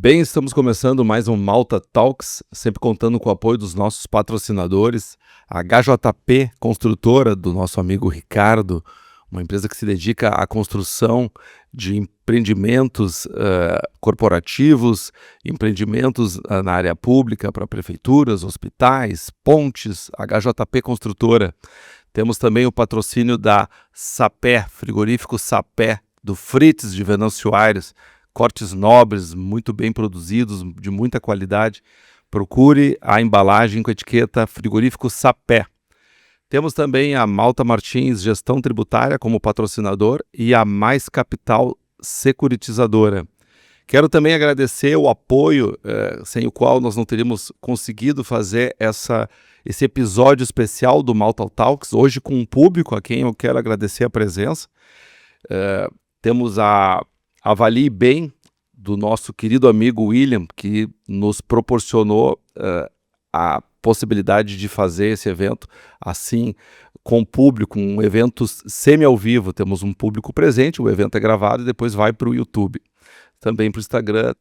Bem, estamos começando mais um Malta Talks, sempre contando com o apoio dos nossos patrocinadores, a HJP Construtora, do nosso amigo Ricardo, uma empresa que se dedica à construção de empreendimentos corporativos, empreendimentos na área pública para prefeituras, hospitais, pontes, HJP Construtora. Temos também o patrocínio da Sapé, frigorífico Sapé, do Fritz de Venâncio Aires, cortes nobres, muito bem produzidos, de muita qualidade. Procure a embalagem com a etiqueta frigorífico Sapé. Temos também a Malta Martins Gestão Tributária como patrocinador e a Mais Capital Securitizadora. Quero também agradecer o apoio, sem o qual nós não teríamos conseguido fazer esse episódio especial do Malta Talks, hoje com um público a quem eu quero agradecer a presença. Temos a Avalie Bem, do nosso querido amigo William, que nos proporcionou a possibilidade de fazer esse evento assim, com público, um evento semi-ao vivo. Temos um público presente, o evento é gravado e depois vai para o YouTube. Também para o Instagram,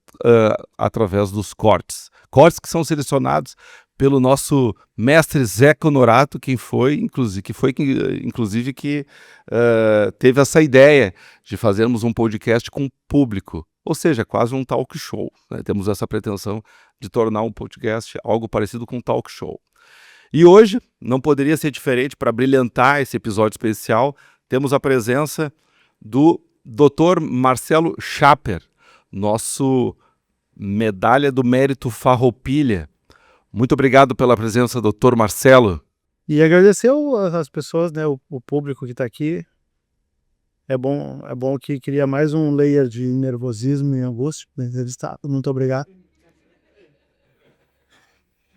através dos cortes. Cortes que são selecionados pelo nosso mestre Zeca Honorato, que teve essa ideia de fazermos um podcast com público, ou seja, quase um talk show, né? Temos essa pretensão de tornar um podcast algo parecido com um talk show. E hoje, não poderia ser diferente, para brilhantar esse episódio especial, temos a presença do Dr. Marcelo Schaper, nosso medalha do mérito Farroupilha. Muito obrigado pela presença, doutor Marcelo. E agradecer as pessoas, né, o público que está aqui. É bom que cria mais um layer de nervosismo e angústia no entrevistado. Muito obrigado.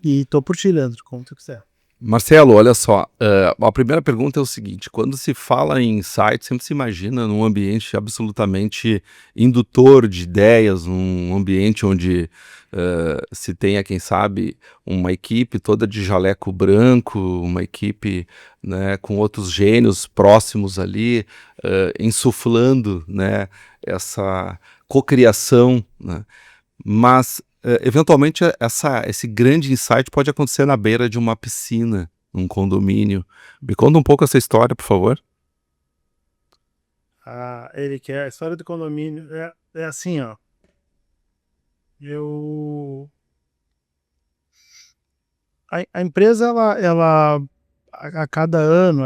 E tô por ti, Leandro, como tu quiser. Marcelo, olha só, a primeira pergunta é o seguinte: quando se fala em insight, sempre se imagina num ambiente absolutamente indutor de ideias, num ambiente onde se tenha, quem sabe, uma equipe toda de jaleco branco, uma equipe, né, com outros gênios próximos ali, insuflando, né, essa cocriação, né? Mas eventualmente esse grande insight pode acontecer na beira de uma piscina, num condomínio. Me conta um pouco essa história, por favor. Ele quer a história do condomínio. É assim, ó. A empresa, ela a cada ano,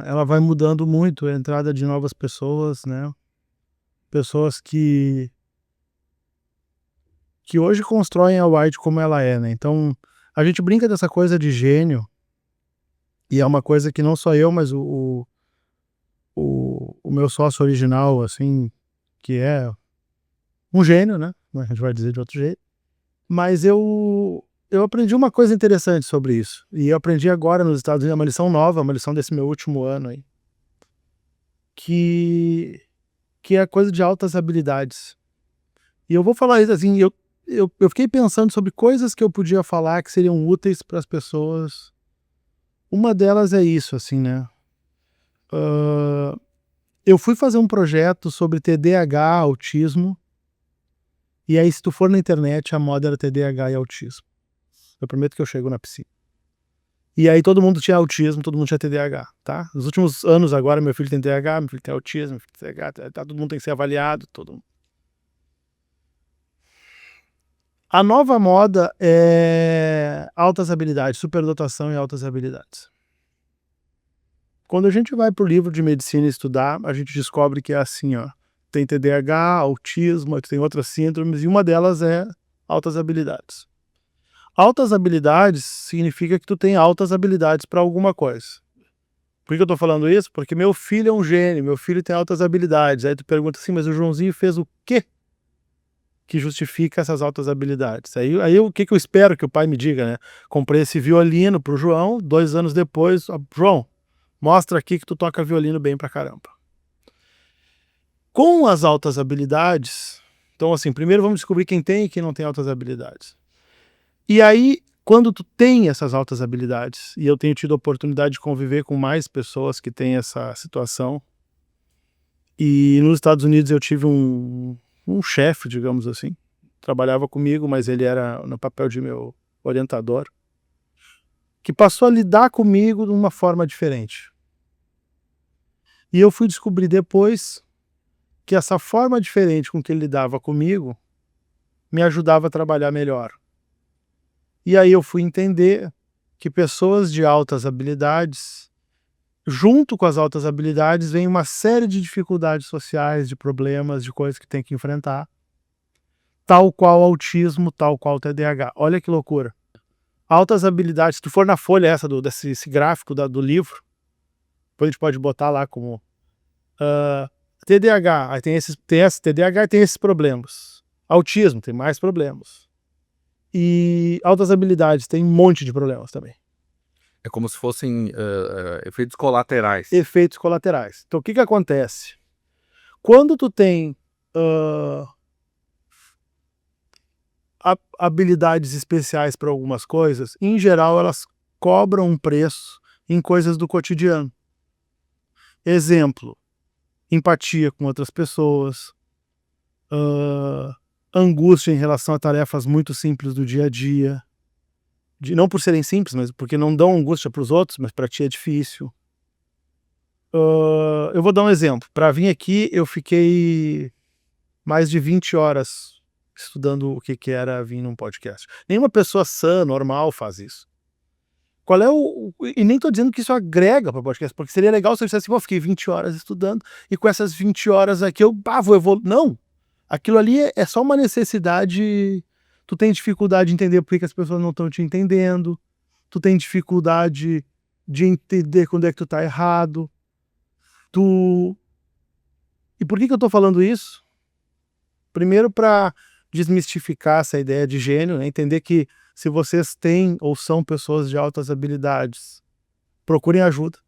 ela vai mudando muito a entrada de novas pessoas, né? Pessoas que hoje constroem a White como ela é, né? Então, a gente brinca dessa coisa de gênio, e é uma coisa que não só eu, mas o meu sócio original, assim, que é um gênio, né? A gente vai dizer de outro jeito. Mas eu aprendi uma coisa interessante sobre isso. E eu aprendi agora nos Estados Unidos, uma lição nova, uma lição desse meu último ano aí. Que é a coisa de altas habilidades. E eu vou falar isso assim, eu fiquei pensando sobre coisas que eu podia falar que seriam úteis para as pessoas. Uma delas é isso, assim, né? Eu fui fazer um projeto sobre TDAH, autismo, e aí se tu for na internet, a moda era TDAH e autismo. Eu prometo que eu chego na piscina. E aí todo mundo tinha autismo, todo mundo tinha TDAH, tá? Nos últimos anos agora, meu filho tem TDAH, meu filho tem autismo, meu filho tem TDAH, todo mundo tem que ser avaliado, todo mundo. A nova moda é altas habilidades, superdotação e altas habilidades. Quando a gente vai para o livro de medicina estudar, a gente descobre que é assim, ó. Tem TDAH, autismo, tem outras síndromes, e uma delas é altas habilidades. Altas habilidades significa que tu tem altas habilidades para alguma coisa. Por que eu tô falando isso? Porque meu filho é um gênio, meu filho tem altas habilidades. Aí tu pergunta assim, mas o Joãozinho fez o quê que justifica essas altas habilidades? Aí o que eu espero que o pai me diga, né? Comprei esse violino pro João, 2 anos depois, João, mostra aqui que tu toca violino bem pra caramba. Com as altas habilidades, então assim, primeiro vamos descobrir quem tem e quem não tem altas habilidades. E aí, quando tu tem essas altas habilidades, e eu tenho tido a oportunidade de conviver com mais pessoas que têm essa situação, e nos Estados Unidos eu tive um chefe, digamos assim, trabalhava comigo, mas ele era no papel de meu orientador, que passou a lidar comigo de uma forma diferente. E eu fui descobrir depois que essa forma diferente com que ele lidava comigo me ajudava a trabalhar melhor. E aí eu fui entender que pessoas de altas habilidades, junto com as altas habilidades, vem uma série de dificuldades sociais, de problemas, de coisas que tem que enfrentar, tal qual autismo, tal qual TDAH. Olha que loucura. Altas habilidades, se tu for na folha desse gráfico do livro, depois a gente pode botar lá como TDAH, aí tem esse TDAH e tem esses problemas. Autismo tem mais problemas. E altas habilidades tem um monte de problemas também. É como se fossem efeitos colaterais. Efeitos colaterais. Então o que acontece? Quando tu tem habilidades especiais para algumas coisas, em geral elas cobram um preço em coisas do cotidiano. Exemplo, empatia com outras pessoas, angústia em relação a tarefas muito simples do dia a dia, não por serem simples, mas porque não dão angústia para os outros, mas para ti é difícil. Eu vou dar um exemplo. Para vir aqui, eu fiquei mais de 20 horas estudando o que era vir num podcast. Nenhuma pessoa sã, normal, faz isso. Qual é e nem tô dizendo que isso agrega para podcast, porque seria legal se eu dissesse assim, fiquei 20 horas estudando, e com essas 20 horas aqui eu vou evoluir. Não! Aquilo ali é só uma necessidade. Tu tem dificuldade de entender por que as pessoas não estão te entendendo, tu tem dificuldade de entender quando é que tu tá errado. E por que eu tô falando isso? Primeiro, para desmistificar essa ideia de gênio, né? Entender que se vocês têm ou são pessoas de altas habilidades, procurem ajuda,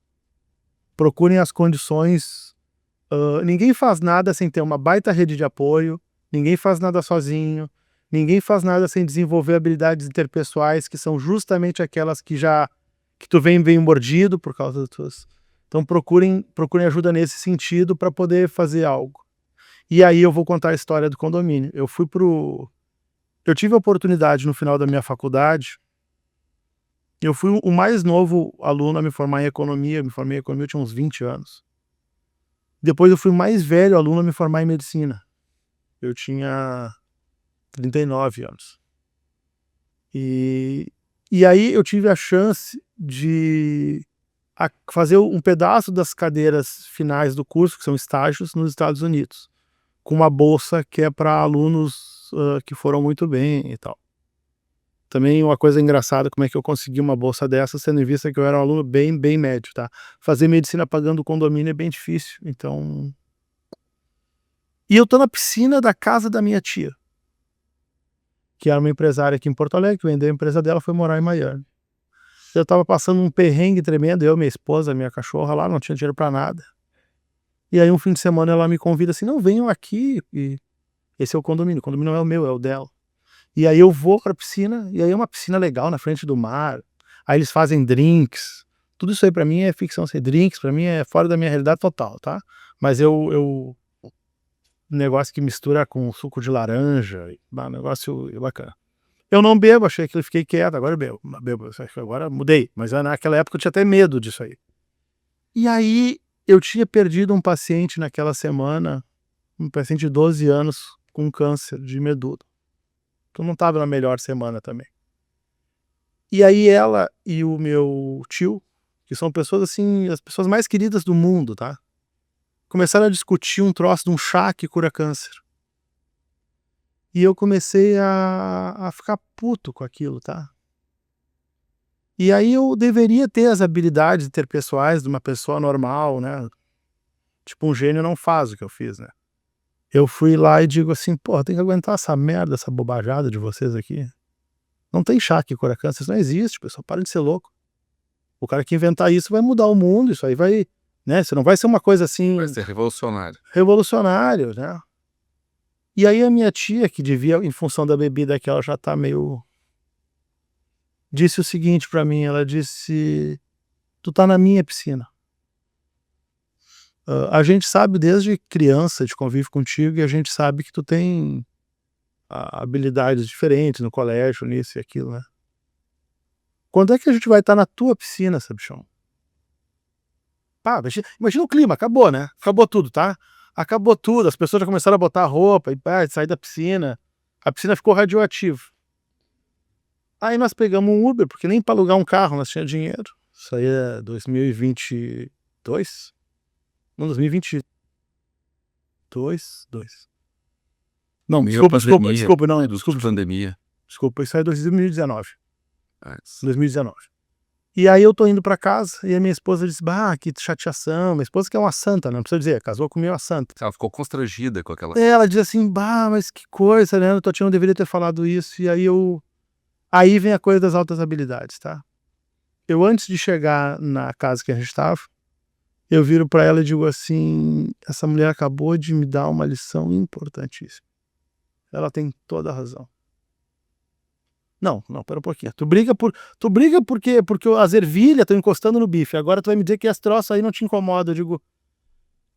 procurem as condições. Ninguém faz nada sem ter uma baita rede de apoio, ninguém faz nada sozinho, ninguém faz nada sem desenvolver habilidades interpessoais, que são justamente aquelas que tu vem mordido por causa das tuas. Então procurem ajuda nesse sentido para poder fazer algo. E aí eu vou contar a história do condomínio. Eu tive a oportunidade no final da minha faculdade, eu fui o mais novo aluno a me formar em economia, me formei em economia, eu tinha uns 20 anos. Depois eu fui o mais velho aluno a me formar em medicina. Eu tinha 39 anos. E aí eu tive a chance de fazer um pedaço das cadeiras finais do curso, que são estágios, nos Estados Unidos, com uma bolsa que é para alunos que foram muito bem e tal. Também uma coisa engraçada, como é que eu consegui uma bolsa dessa, sendo em vista que eu era um aluno bem médio, tá? Fazer medicina pagando condomínio é bem difícil, então... E eu tô na piscina da casa da minha tia, que era uma empresária aqui em Porto Alegre, que vendeu a empresa dela, foi morar em Miami. Eu tava passando um perrengue tremendo, eu, minha esposa, minha cachorra lá, não tinha dinheiro pra nada. E aí um fim de semana ela me convida assim, não, venham aqui, e esse é o condomínio não é o meu, é o dela. E aí eu vou pra piscina, e aí é uma piscina legal na frente do mar, aí eles fazem drinks, tudo isso aí pra mim é ficção, assim, drinks pra mim é fora da minha realidade total, tá? Mas um negócio que mistura com suco de laranja, um negócio bacana. Eu não bebo, achei que eu fiquei quieto, agora eu bebo, agora mudei, mas naquela época eu tinha até medo disso aí. E aí eu tinha perdido um paciente naquela semana, um paciente de 12 anos com câncer de medula. Então não estava na melhor semana também. E aí ela e o meu tio, que são pessoas assim, as pessoas mais queridas do mundo, tá? Começaram a discutir um troço de um chá que cura câncer. E eu comecei a ficar puto com aquilo, tá? E aí eu deveria ter as habilidades interpessoais de uma pessoa normal, né? Tipo, um gênio não faz o que eu fiz, né? Eu fui lá e digo assim, pô, tem que aguentar essa merda, essa bobajada de vocês aqui. Não tem chá que cura câncer, isso não existe, pessoal, para de ser louco. O cara que inventar isso vai mudar o mundo, isso aí vai, né? Isso não vai ser uma coisa assim... Vai ser revolucionário. Revolucionário, né? E aí a minha tia, que devia, em função da bebida que ela já tá meio... disse o seguinte pra mim, ela disse, tu tá na minha piscina. A gente sabe desde criança, de convívio contigo, e a gente sabe que tu tem habilidades diferentes no colégio, nisso e aquilo, né? Quando é que a gente vai estar na tua piscina, Sabichão? Pá, imagina o clima, acabou, né? Acabou tudo, tá? Acabou tudo, as pessoas já começaram a botar roupa e pá, sair da piscina. A piscina ficou radioativa. Aí nós pegamos um Uber, porque nem para alugar um carro nós tinha dinheiro. Isso aí é 2022? Não, 2022. Não, desculpa, não, desculpa. Pandemia. Desculpa, isso aí é 2019. É. 2019. E aí eu tô indo pra casa e a minha esposa disse, bah, que chateação. Minha esposa que é uma santa, né? Não precisa dizer, casou comigo uma santa. Ela ficou constrangida com aquela... Ela diz assim, bah, mas que coisa, né? O Totinho não deveria ter falado isso. E aí aí vem a coisa das altas habilidades, tá? Eu, antes de chegar na casa que a gente estava, eu viro pra ela e digo assim, essa mulher acabou de me dar uma lição importantíssima. Ela tem toda a razão. Não, pera um pouquinho. Tu briga porque as ervilhas estão encostando no bife. Agora tu vai me dizer que as troças aí não te incomodam. Eu digo,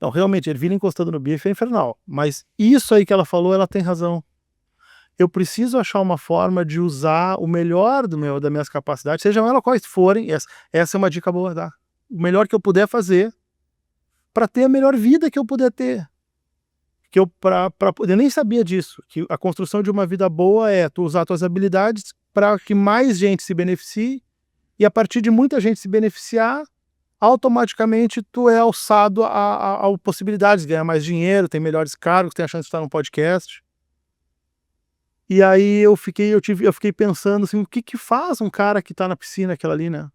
não, realmente, ervilha encostando no bife é infernal. Mas isso aí que ela falou, ela tem razão. Eu preciso achar uma forma de usar o melhor das minhas capacidades, sejam elas quais forem. Essa é uma dica boa, tá? O melhor que eu puder fazer para ter a melhor vida que eu puder ter. Que eu nem sabia disso, que a construção de uma vida boa é tu usar tuas habilidades para que mais gente se beneficie, e a partir de muita gente se beneficiar, automaticamente tu é alçado a possibilidades de ganhar mais dinheiro, tem melhores cargos, tem a chance de estar num podcast. E aí eu fiquei pensando assim, o que faz um cara que tá na piscina aquela ali, né?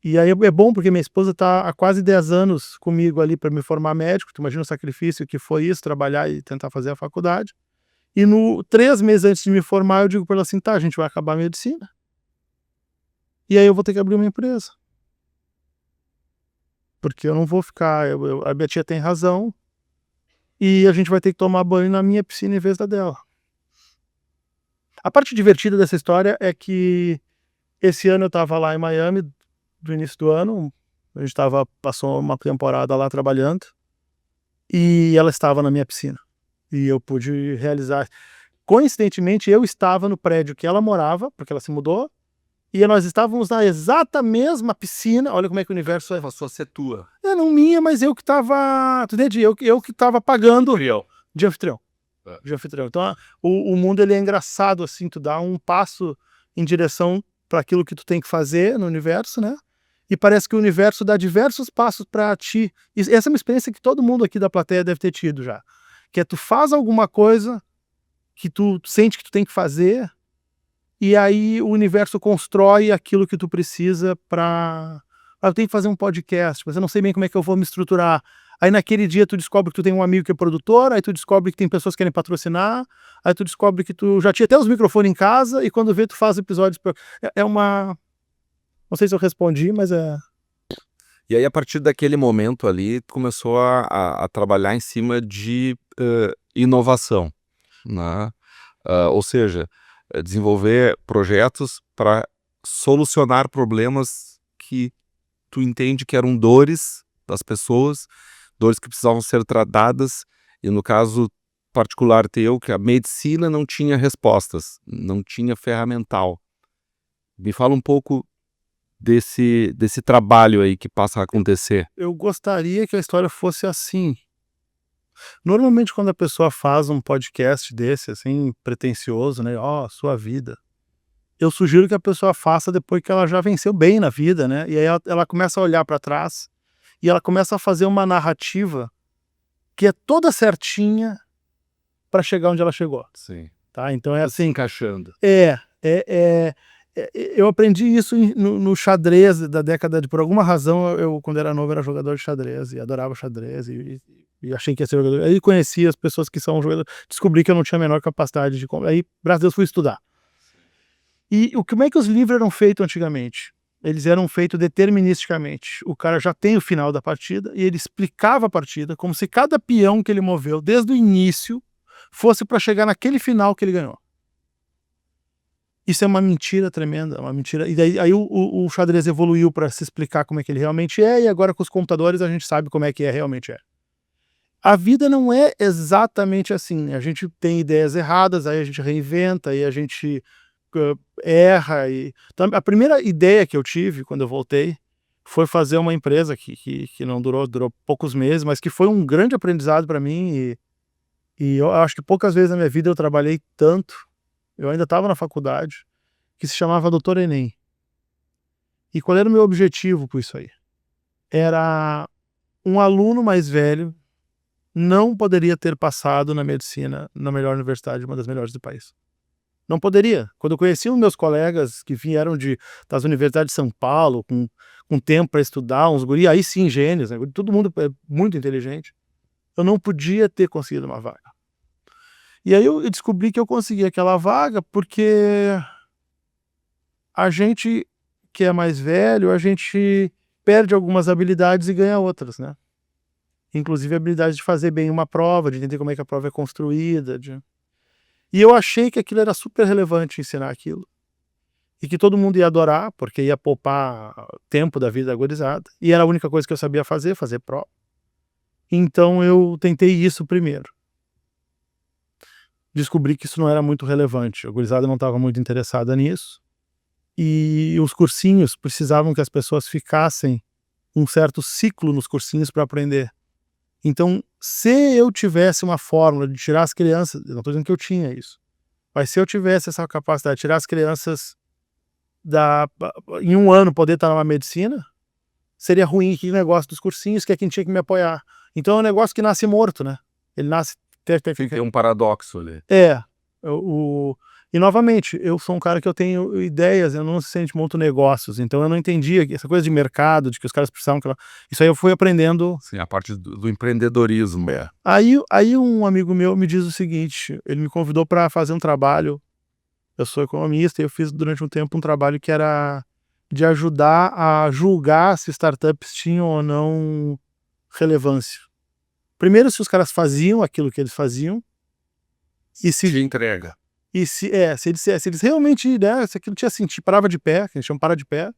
E aí é bom porque minha esposa tá há quase 10 anos comigo ali para me formar médico. Tu imagina o sacrifício que foi isso, trabalhar e tentar fazer a faculdade. E 3 meses antes de me formar, eu digo para ela assim, tá, a gente vai acabar a medicina. E aí eu vou ter que abrir uma empresa. Porque eu não vou ficar, a minha tia tem razão, e a gente vai ter que tomar banho na minha piscina em vez da dela. A parte divertida dessa história é que esse ano eu tava lá em Miami, do início do ano, a gente passou uma temporada lá trabalhando, e ela estava na minha piscina, e eu pude realizar. Coincidentemente, eu estava no prédio que ela morava, porque ela se mudou, e nós estávamos na exata mesma piscina. Olha como é que o universo é. Passou a ser tua. Não minha, mas eu que estava, tu entende? Eu que estava pagando de anfitrião. De anfitrião. Então, o mundo ele é engraçado, assim, tu dá um passo em direção para aquilo que tu tem que fazer no universo, né? E parece que o universo dá diversos passos para ti. Essa é uma experiência que todo mundo aqui da plateia deve ter tido já. Que é tu faz alguma coisa que tu sente que tu tem que fazer, e aí o universo constrói aquilo que tu precisa para... eu tenho que fazer um podcast, mas eu não sei bem como é que eu vou me estruturar. Aí naquele dia tu descobre que tu tem um amigo que é produtor, aí tu descobre que tem pessoas que querem patrocinar, aí tu descobre que tu já tinha até os microfones em casa, e quando vê tu faz episódios... É uma... Não sei se eu respondi, mas é... E aí, a partir daquele momento ali, tu começou a trabalhar em cima de inovação, né? Ou seja, desenvolver projetos para solucionar problemas que tu entende que eram dores das pessoas, dores que precisavam ser tratadas, e no caso particular teu, que a medicina não tinha respostas, não tinha ferramental. Me fala um pouco desse trabalho aí que passa a acontecer. Eu gostaria que a história fosse assim. Normalmente quando a pessoa faz um podcast desse, assim, pretensioso, né? Sua vida. Eu sugiro que a pessoa faça depois que ela já venceu bem na vida, né? E aí ela começa a olhar para trás e ela começa a fazer uma narrativa que é toda certinha para chegar onde ela chegou. Sim. Tá? Então é assim... encaixando. Eu aprendi isso no xadrez da década de... Por alguma razão, eu quando era novo era jogador de xadrez e adorava xadrez e achei que ia ser jogador. Aí conheci as pessoas que são jogadores, descobri que eu não tinha a menor capacidade de... Aí, graças a Deus, fui estudar. E como é que os livros eram feitos antigamente? Eles eram feitos deterministicamente. O cara já tem o final da partida e ele explicava a partida como se cada peão que ele moveu desde o início fosse para chegar naquele final que ele ganhou. Isso é uma mentira tremenda, uma mentira. E daí aí o xadrez evoluiu para se explicar como é que ele realmente é, e agora com os computadores a gente sabe como é que realmente é. A vida não é exatamente assim. A gente tem ideias erradas, aí a gente reinventa, aí a gente erra. Então, a primeira ideia que eu tive quando eu voltei foi fazer uma empresa que não durou poucos meses, mas que foi um grande aprendizado para mim. E eu acho que poucas vezes na minha vida eu trabalhei tanto. Eu ainda estava na faculdade, que se chamava Doutor Enem. E qual era o meu objetivo com isso aí? Era um aluno mais velho não poderia ter passado na medicina na melhor universidade, uma das melhores do país. Não poderia. Quando eu conheci os meus colegas que vieram das universidades de São Paulo, com tempo para estudar, uns guri, aí sim, gênios, né? Todo mundo é muito inteligente. Eu não podia ter conseguido uma vaga. E aí eu descobri que eu consegui aquela vaga porque a gente que é mais velho, a gente perde algumas habilidades e ganha outras, né? Inclusive a habilidade de fazer bem uma prova, de entender como é que a prova é construída. E eu achei que aquilo era super relevante ensinar aquilo. E que todo mundo ia adorar, porque ia poupar tempo da vida gurizada. E era a única coisa que eu sabia fazer prova. Então eu tentei isso primeiro. Descobri que isso não era muito relevante. A gurizada não estava muito interessada nisso. E os cursinhos precisavam que as pessoas ficassem um certo ciclo nos cursinhos para aprender. Então, se eu tivesse uma fórmula de tirar as crianças, eu não estou dizendo que eu tinha isso, mas se eu tivesse essa capacidade de tirar as crianças em um ano poder estar numa medicina, seria ruim aquele negócio dos cursinhos, que é quem tinha que me apoiar. Então é um negócio que nasce morto, né? Ele nasce... Tem um paradoxo ali. E novamente, eu sou um cara que eu tenho ideias, eu não necessariamente monto negócios, então eu não entendia essa coisa de mercado, de que os caras precisavam... Isso aí eu fui aprendendo... Sim, a parte do empreendedorismo. Aí um amigo meu me diz o seguinte, ele me convidou para fazer um trabalho, eu sou economista, e eu fiz durante um tempo um trabalho que era de ajudar a julgar se startups tinham ou não relevância. Primeiro, se os caras faziam aquilo que eles faziam, e se... De entrega. E se eles realmente, né, se aquilo tinha sentido, parava de pé, que a gente chama parar de pé,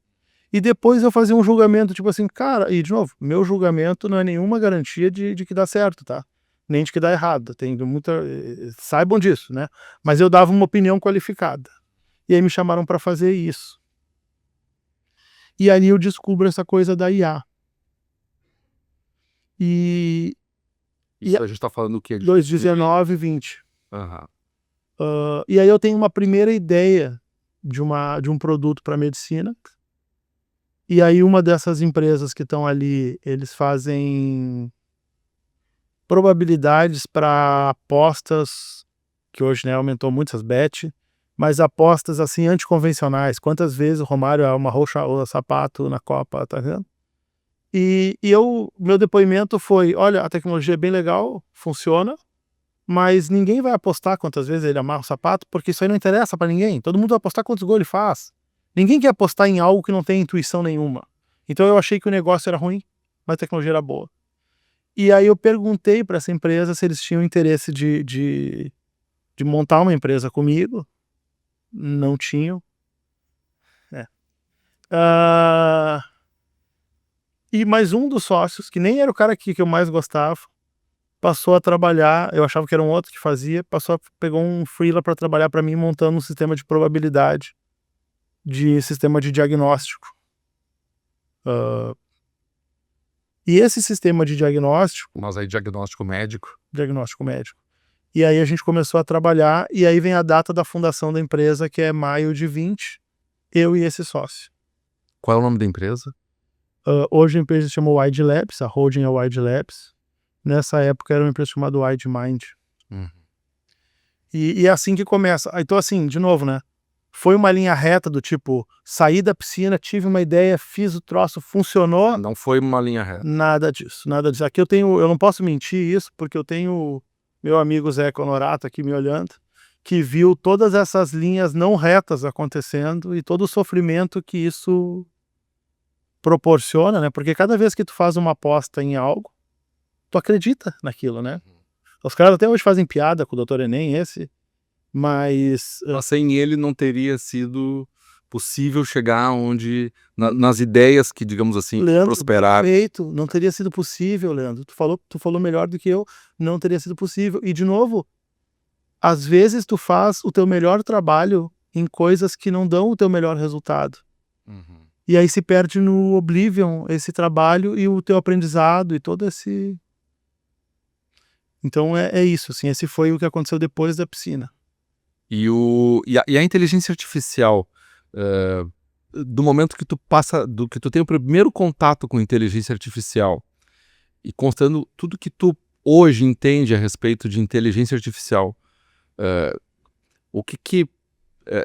e depois eu fazia um julgamento, tipo assim, cara, e de novo, meu julgamento não é nenhuma garantia de que dá certo, tá? Nem de que dá errado, tem muita... saibam disso, né? Mas eu dava uma opinião qualificada. E aí me chamaram para fazer isso. E ali eu descubro essa coisa da IA. Isso a gente tá falando o quê? 2019, 20. Aham. E aí eu tenho uma primeira ideia de um produto para medicina. E aí uma dessas empresas que estão ali, eles fazem probabilidades para apostas, que hoje, né, aumentou muito essas bet, mas apostas assim anticonvencionais. Quantas vezes o Romário amarrou o sapato na Copa, tá vendo? E meu depoimento foi, olha, a tecnologia é bem legal, funciona, mas ninguém vai apostar quantas vezes ele amarra o sapato, porque isso aí não interessa para ninguém. Todo mundo vai apostar quantos gols ele faz. Ninguém quer apostar em algo que não tem intuição nenhuma. Então eu achei que o negócio era ruim, mas a tecnologia era boa. E aí eu perguntei para essa empresa se eles tinham interesse de montar uma empresa comigo. Não tinham. E mais um dos sócios, que nem era o cara que eu mais gostava, passou a trabalhar, eu achava que era um outro que fazia, pegou um freela para trabalhar para mim montando um sistema de probabilidade, de sistema de diagnóstico. E esse sistema de diagnóstico... Mas aí diagnóstico médico. Diagnóstico médico. E aí a gente começou a trabalhar, e aí vem a data da fundação da empresa, que é maio de 20, eu e esse sócio. Qual é o nome da empresa? Hoje a empresa se chama Wide Labs, a holding é Wide Labs. Nessa época era uma empresa chamada Wide Mind. E é assim que começa. Então assim, de novo, né? Foi uma linha reta do tipo, saí da piscina, tive uma ideia, fiz o troço, funcionou. Não foi uma linha reta. Nada disso, nada disso. Aqui eu não posso mentir isso, porque eu tenho meu amigo Zé Conorato aqui me olhando, que viu todas essas linhas não retas acontecendo e todo o sofrimento que isso proporciona, né? Porque cada vez que tu faz uma aposta em algo, tu acredita naquilo, né? Os caras até hoje fazem piada com o Doutor Enem, mas sem ele não teria sido possível chegar onde nas ideias que, digamos assim, Leandro, prosperaram. perfeito, não teria sido possível, Leandro. Tu falou melhor do que eu, não teria sido possível. E, de novo, às vezes tu faz o teu melhor trabalho em coisas que não dão o teu melhor resultado. Uhum. E aí se perde no oblivion esse trabalho e o teu aprendizado e todo esse... Então é isso, assim, esse foi o que aconteceu depois da piscina. E a inteligência artificial, eh, do momento que tu passa, do que tu tem o primeiro contato com inteligência artificial, e constando tudo que tu hoje entende a respeito de inteligência artificial, o que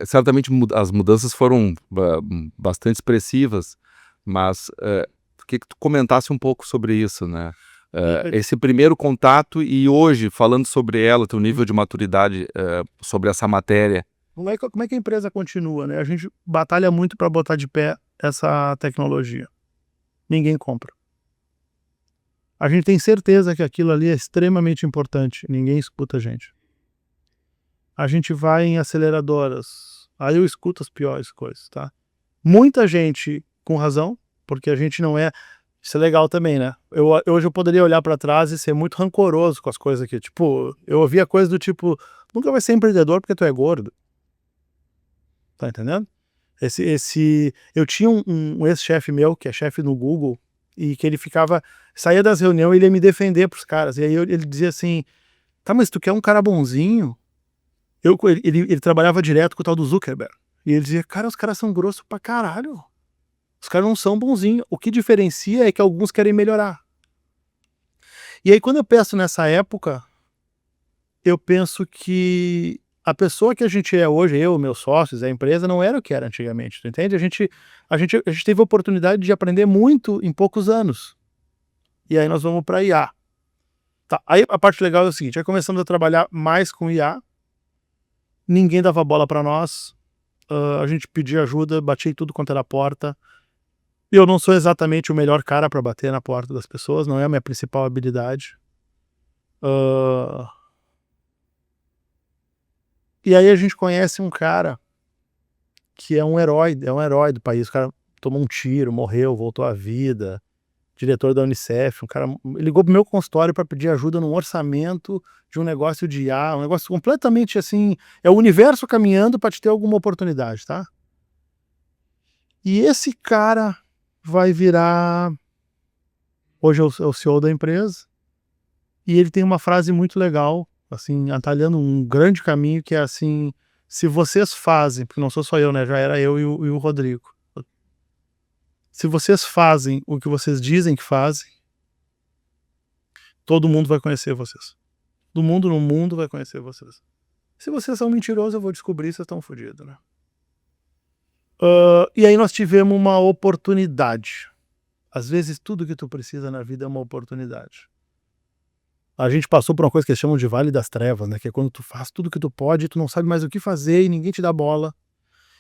certamente as mudanças foram bastante expressivas, mas queria que tu comentasse um pouco sobre isso, né? Esse primeiro contato e hoje, falando sobre ela, teu nível de maturidade sobre essa matéria. Como é que a empresa continua, né? A gente batalha muito para botar de pé essa tecnologia. Ninguém compra. A gente tem certeza que aquilo ali é extremamente importante. Ninguém escuta a gente. A gente vai em aceleradoras. Aí eu escuto as piores coisas, tá? Muita gente com razão, porque a gente não é... Isso é legal também, né? Hoje eu poderia olhar para trás e ser muito rancoroso com as coisas aqui. Tipo, eu ouvia coisa do tipo: nunca vai ser empreendedor porque tu é gordo. Tá entendendo? Eu tinha um ex-chefe meu, que é chefe no Google, e que ele saía das reuniões e ele ia me defender pros caras. E aí ele dizia assim: tá, mas tu quer um cara bonzinho? Ele trabalhava direto com o tal do Zuckerberg. E ele dizia: cara, os caras são grossos pra caralho. Os caras não são bonzinhos. O que diferencia é que alguns querem melhorar. E aí, quando eu penso nessa época, eu penso que a pessoa que a gente é hoje, eu, meus sócios, a empresa, não era o que era antigamente, tu entende? A gente teve a oportunidade de aprender muito em poucos anos. E aí nós vamos para IA. Tá, aí a parte legal é o seguinte: aí começamos a trabalhar mais com IA, ninguém dava bola para nós, a gente pedia ajuda, batia em tudo quanto era porta. Eu não sou exatamente o melhor cara para bater na porta das pessoas, não é a minha principal habilidade. E aí a gente conhece um cara que é um herói do país. O cara tomou um tiro, morreu, voltou à vida, diretor da Unicef. Ele ligou pro meu consultório para pedir ajuda num orçamento de um negócio de IA, um negócio completamente assim, é o universo caminhando para te ter alguma oportunidade, tá? E esse cara vai virar, hoje é o CEO da empresa, e ele tem uma frase muito legal, assim, atalhando um grande caminho, que é assim: se vocês fazem, porque não sou só eu, né, já era eu e o Rodrigo. Se vocês fazem o que vocês dizem que fazem, todo mundo vai conhecer vocês. Do mundo no mundo vai conhecer vocês. Se vocês são mentirosos, eu vou descobrir, vocês estão fodidos, né? E aí nós tivemos uma oportunidade. Às vezes tudo que tu precisa na vida é uma oportunidade. A gente passou por uma coisa que eles chamam de Vale das Trevas, né? Que é quando tu faz tudo que tu pode, tu não sabe mais o que fazer e ninguém te dá bola.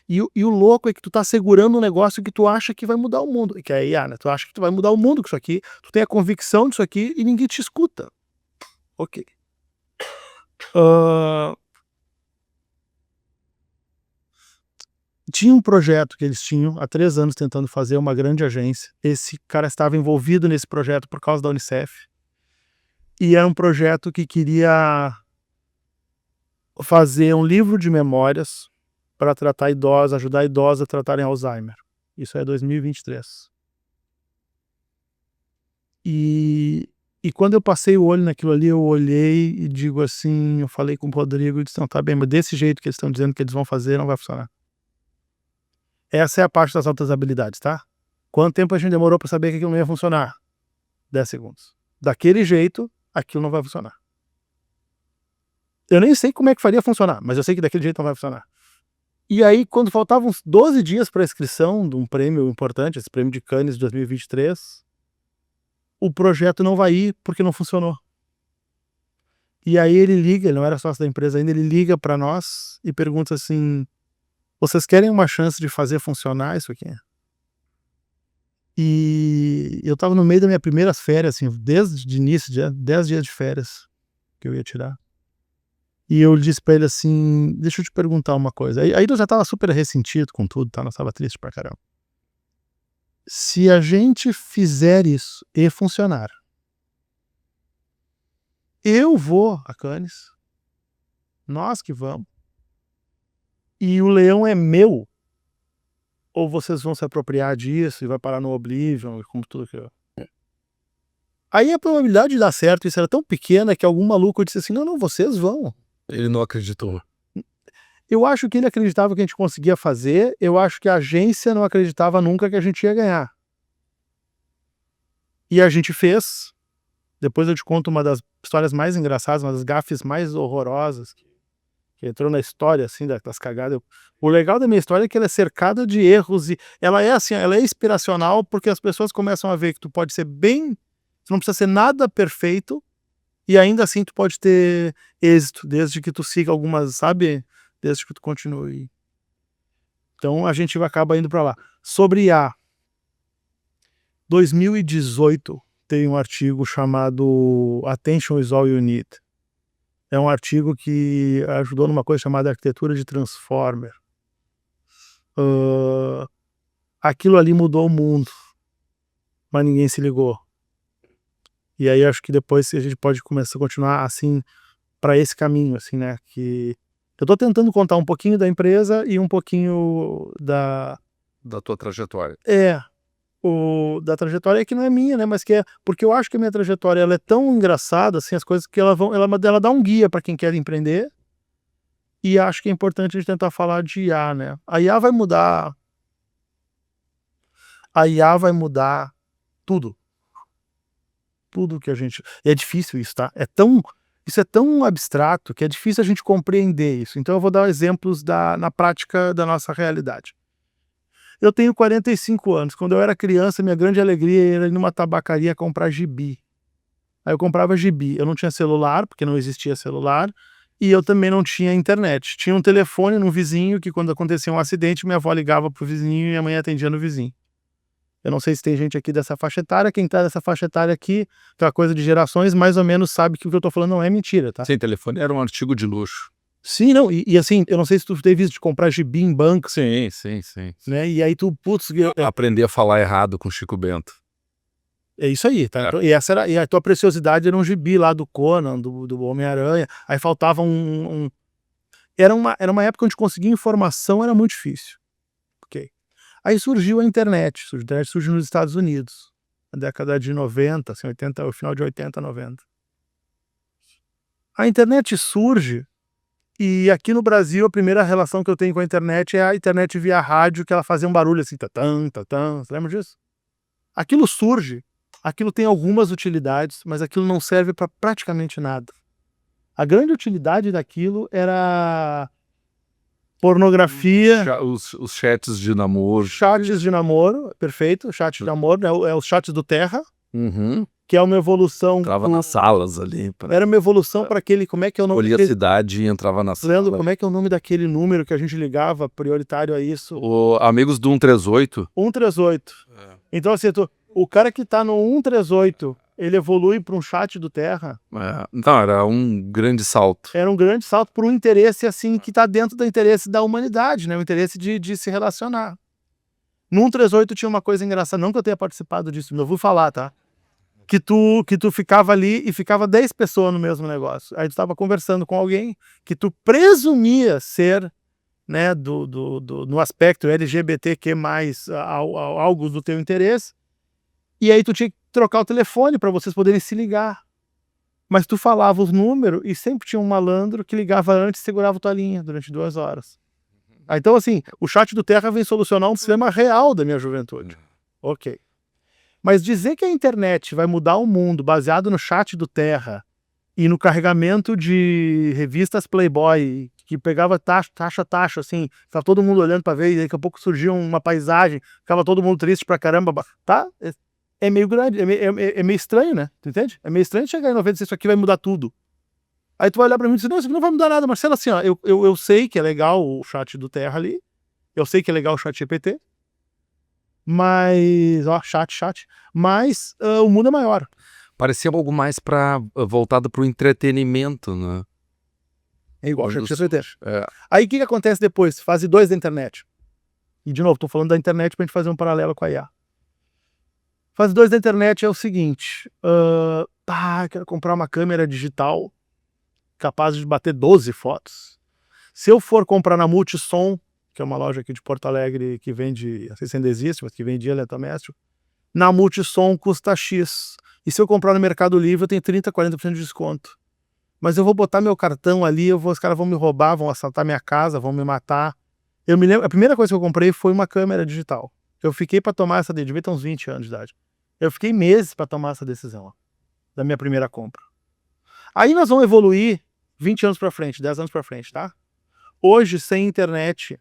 E o louco é que tu tá segurando um negócio que tu acha que vai mudar o mundo. Que é a IA, né? Tu acha que tu vai mudar o mundo com isso aqui, tu tem a convicção disso aqui e ninguém te escuta. Ok. Tinha um projeto que eles tinham há 3 anos tentando fazer uma grande agência. Esse cara estava envolvido nesse projeto por causa da Unicef. E era um projeto que queria fazer um livro de memórias para tratar idosos, ajudar idosos a tratarem Alzheimer. Isso é 2023. E quando eu passei o olho naquilo ali, eu olhei e digo assim, eu falei com o Rodrigo e disse: não, tá bem, mas desse jeito que eles estão dizendo que eles vão fazer, não vai funcionar. Essa é a parte das altas habilidades, tá? Quanto tempo a gente demorou para saber que aquilo não ia funcionar? 10 segundos. Daquele jeito, aquilo não vai funcionar. Eu nem sei como é que faria funcionar, mas eu sei que daquele jeito não vai funcionar. E aí, quando faltavam uns 12 dias para a inscrição de um prêmio importante, esse prêmio de Cannes de 2023, o projeto não vai ir porque não funcionou. E aí ele liga, ele não era sócio da empresa ainda, ele liga para nós e pergunta assim: vocês querem uma chance de fazer funcionar isso aqui? E eu estava no meio das minhas primeiras férias, assim, desde o início, 10 dias de férias que eu ia tirar. E eu disse pra ele assim: deixa eu te perguntar uma coisa. Aí eu já tava super ressentido com tudo, tá? Nós tava triste pra caramba. Se a gente fizer isso e funcionar, eu vou a Cannes, nós que vamos, e o leão é meu, ou vocês vão se apropriar disso e vai parar no Oblivion, como tudo que eu... Aí a probabilidade de dar certo isso era tão pequena que algum maluco disse assim: não, vocês vão. Ele não acreditou. Eu acho que ele acreditava que a gente conseguia fazer, eu acho que a agência não acreditava nunca que a gente ia ganhar. E a gente fez. Depois eu te conto uma das histórias mais engraçadas, uma das gafes mais horrorosas que entrou na história, assim, das cagadas. O legal da minha história é que ela é cercada de erros e ela é assim, ela é inspiracional porque as pessoas começam a ver que tu pode ser bem, tu não precisa ser nada perfeito e ainda assim tu pode ter êxito, desde que tu siga algumas, sabe, desde que tu continue. Então a gente acaba indo para lá. Sobre IA, 2018 tem um artigo chamado Attention is All You Need. É um artigo que ajudou numa coisa chamada arquitetura de transformer. Aquilo ali mudou o mundo, mas ninguém se ligou. E aí acho que depois a gente pode começar a continuar assim para esse caminho, assim, né? Que eu tô tentando contar um pouquinho da empresa e um pouquinho da tua trajetória. da trajetória que não é minha, né? Mas que é porque eu acho que a minha trajetória ela é tão engraçada, assim, as coisas que ela dá um guia para quem quer empreender. E acho que é importante a gente tentar falar de IA, né? A IA vai mudar. A IA vai mudar tudo. Tudo que a gente. E é difícil isso, tá? Isso é tão abstrato que é difícil a gente compreender isso. Então eu vou dar exemplos na prática da nossa realidade. Eu tenho 45 anos. Quando eu era criança, minha grande alegria era ir numa tabacaria comprar gibi. Aí eu comprava gibi. Eu não tinha celular, porque não existia celular, e eu também não tinha internet. Tinha um telefone no vizinho, que quando acontecia um acidente, minha avó ligava pro vizinho e minha mãe atendia no vizinho. Eu não sei se tem gente aqui dessa faixa etária. Quem tá dessa faixa etária aqui, aquela coisa de gerações, mais ou menos sabe que o que eu tô falando não é mentira, tá? Sim, telefone era um artigo de luxo. Sim, não, e assim, eu não sei se tu teve visto de comprar gibi em banco, Sim. né? E aí tu, putz, Aprender a falar errado com Chico Bento. é isso aí, tá? E essa era, e a tua preciosidade era um gibi lá do Conan, do Homem-Aranha. Aí faltava era uma época onde conseguir informação era muito difícil. Ok. Aí surgiu a internet. A internet surgiu nos Estados Unidos, na década de 90, assim, 80, o final de 80, 90. A internet surge e aqui no Brasil a primeira relação que eu tenho com a internet é a internet via rádio, que ela fazia um barulho assim, tatã, tatã. Você lembra disso? Aquilo surge, aquilo tem algumas utilidades, mas aquilo não serve para praticamente nada. A grande utilidade daquilo era pornografia. Os chats de namoro. Chats de namoro, perfeito. Chat de namoro, né? É os chats do Terra, Uhum. que é uma evolução. Entrava nas salas ali. Era uma evolução para aquele. Como é que é o nome? Escolhia a cidade e entrava na sala. Leandro, como é que é o nome daquele número que a gente ligava prioritário a isso? O Amigos do 138. 138. Então, assim, o cara que tá no 138, ele evolui para um chat do Terra. Então, era um grande salto. Era um grande salto por um interesse, assim, que tá dentro do interesse da humanidade, né? O interesse de se relacionar. No 138 tinha uma coisa engraçada, não que eu tenha participado disso, mas eu vou falar, tá? Que tu ficava ali e ficava 10 pessoas no mesmo negócio. Aí tu tava conversando com alguém que tu presumia ser, né, no aspecto LGBTQ+, algo do teu interesse, e aí tu tinha que trocar o telefone para vocês poderem se ligar. Mas tu falava os números e sempre tinha um malandro que ligava antes e segurava tua linha durante 2 horas. Então, assim, o chat do Terra vem solucionar um problema real da minha juventude. Ok. Mas dizer que a internet vai mudar o mundo baseado no chat do Terra e no carregamento de revistas Playboy, que pegava taxa, assim, ficava todo mundo olhando para ver, e daqui a pouco surgia uma paisagem, ficava todo mundo triste pra caramba, tá? É meio grande, é meio estranho, né? Tu entende? É meio estranho chegar em 90 e dizer isso aqui vai mudar tudo. Aí tu vai olhar pra mim e dizer, não, isso aqui não vai mudar nada, Marcelo, assim, ó, eu sei que é legal o chat do Terra ali, eu sei que é legal o chat GPT, mas, ó, chat, mas o mundo é maior. Parecia algo mais voltado pro entretenimento, né? É igual ao ChatGPT. É. Aí o que acontece depois? Fase 2 da internet. E de novo, estou falando da internet para a gente fazer um paralelo com a IA. Fase 2 da internet é o seguinte, quero comprar uma câmera digital capaz de bater 12 fotos. Se eu for comprar na Multissom, que é uma loja aqui de Porto Alegre que vende, não sei se ainda existe, mas que vendia eletrodoméstico, na Multissom custa X. E se eu comprar no Mercado Livre, eu tenho 30%, 40% de desconto. Mas eu vou botar meu cartão ali, os caras vão me roubar, vão assaltar minha casa, vão me matar. Eu me lembro, a primeira coisa que eu comprei foi uma câmera digital. Eu fiquei para tomar essa decisão, devia ter uns 20 anos de idade. Eu fiquei meses para tomar essa decisão, ó, da minha primeira compra. Aí nós vamos evoluir 20 anos para frente, 10 anos para frente, tá? Hoje, sem internet,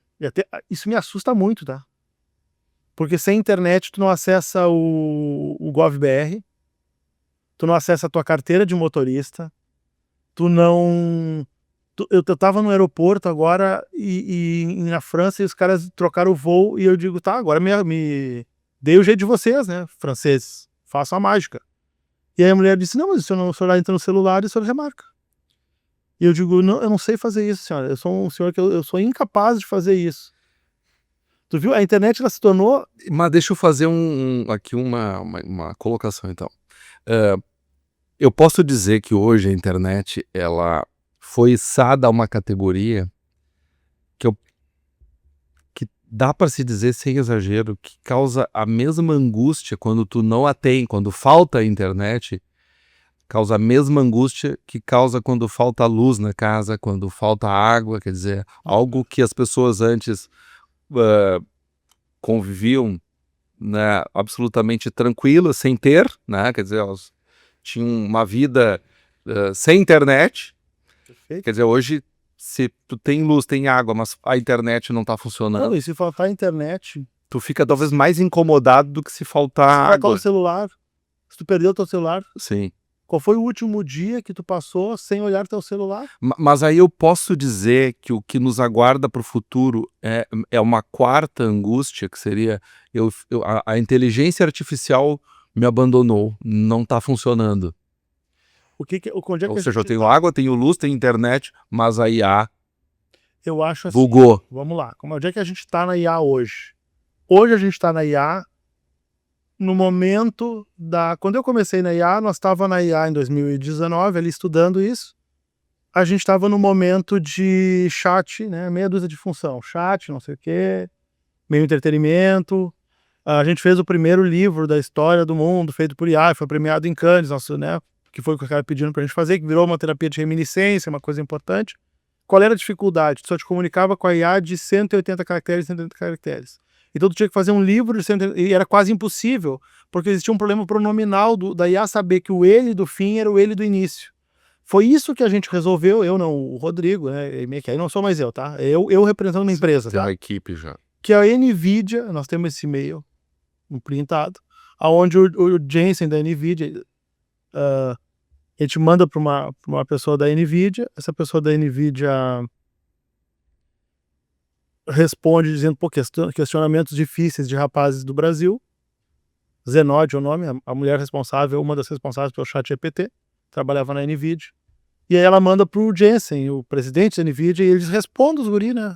isso me assusta muito, tá? Porque sem internet tu não acessa o GovBR, tu não acessa a tua carteira de motorista, tu não... Eu tava no aeroporto agora e na França e os caras trocaram o voo e eu digo, tá, agora me dei o jeito de vocês, né, franceses, façam a mágica. E aí a mulher disse, não, mas se o senhor entra no celular, o senhor remarca. E eu digo, não, eu não sei fazer isso, senhora, eu sou um senhor que eu sou incapaz de fazer isso. Tu viu? A internet, ela se tornou... Mas deixa eu fazer aqui uma colocação, então. Eu posso dizer que hoje a internet, ela foi içada a uma categoria que dá para se dizer, sem exagero, que causa a mesma angústia quando tu não a tem, quando falta a internet, causa a mesma angústia que causa quando falta luz na casa, quando falta água, quer dizer, algo que as pessoas antes conviviam, né, absolutamente tranquilas, sem ter, né, quer dizer, elas tinham uma vida sem internet. Perfeito. Quer dizer, hoje, se tu tem luz, tem água, mas a internet não tá funcionando, Não, e se faltar internet... tu fica talvez mais incomodado do que se faltar Se faltar o água. celular, se tu perdeu o teu celular, Sim. qual foi o último dia que tu passou sem olhar teu celular? Mas aí eu posso dizer que o que nos aguarda para o futuro é uma quarta angústia, que seria a inteligência artificial me abandonou, não está funcionando. Onde é que Ou a seja, eu gente tenho tá? água, tenho luz, tenho internet, mas a IA Eu acho assim, bugou. vamos lá, onde é que a gente está na IA hoje? Hoje a gente está na IA no momento da... Quando eu comecei na IA, nós estávamos na IA em 2019, ali estudando isso. A gente estava no momento de chat, né? Meia dúzia de função. Chat, não sei o quê, meio entretenimento. A gente fez o primeiro livro da história do mundo, feito por IA, foi premiado em Cannes, nosso, né? Que foi o que o cara pedindo pra gente fazer, que virou uma terapia de reminiscência, uma coisa importante. Qual era a dificuldade? Tu só te comunicava com a IA de 180 caracteres, 180 caracteres. Então tu tinha que fazer um livro de 180, e era quase impossível, porque existia um problema pronominal da IA saber que o ele do fim era o ele do início. Foi isso que a gente resolveu, eu não, o Rodrigo, né, que aí não sou mais eu, tá? Eu representando uma empresa, Tem tá? uma equipe já. Que é a NVIDIA, nós temos esse e-mail, um printado, aonde o Jensen da NVIDIA, a gente manda para uma pessoa da NVIDIA, essa pessoa da NVIDIA responde dizendo, pô, questionamentos difíceis de rapazes do Brasil. Zenode é o nome, a mulher responsável, uma das responsáveis pelo ChatGPT, trabalhava na NVIDIA. E aí ela manda pro Jensen, o presidente da NVIDIA, e eles respondem os guri, né?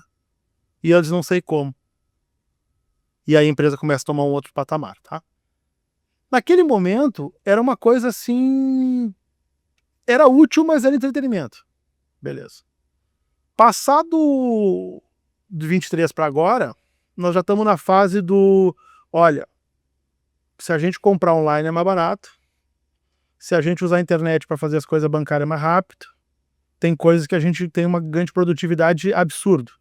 E eles não sei como. E aí a empresa começa a tomar um outro patamar, tá? Naquele momento, era uma coisa assim... Era útil, mas era entretenimento. Beleza. Passado de 23 para agora, nós já estamos na fase do... Olha, se a gente comprar online é mais barato, se a gente usar a internet para fazer as coisas bancárias mais rápido, tem coisas que a gente tem uma ganho de produtividade absurdo.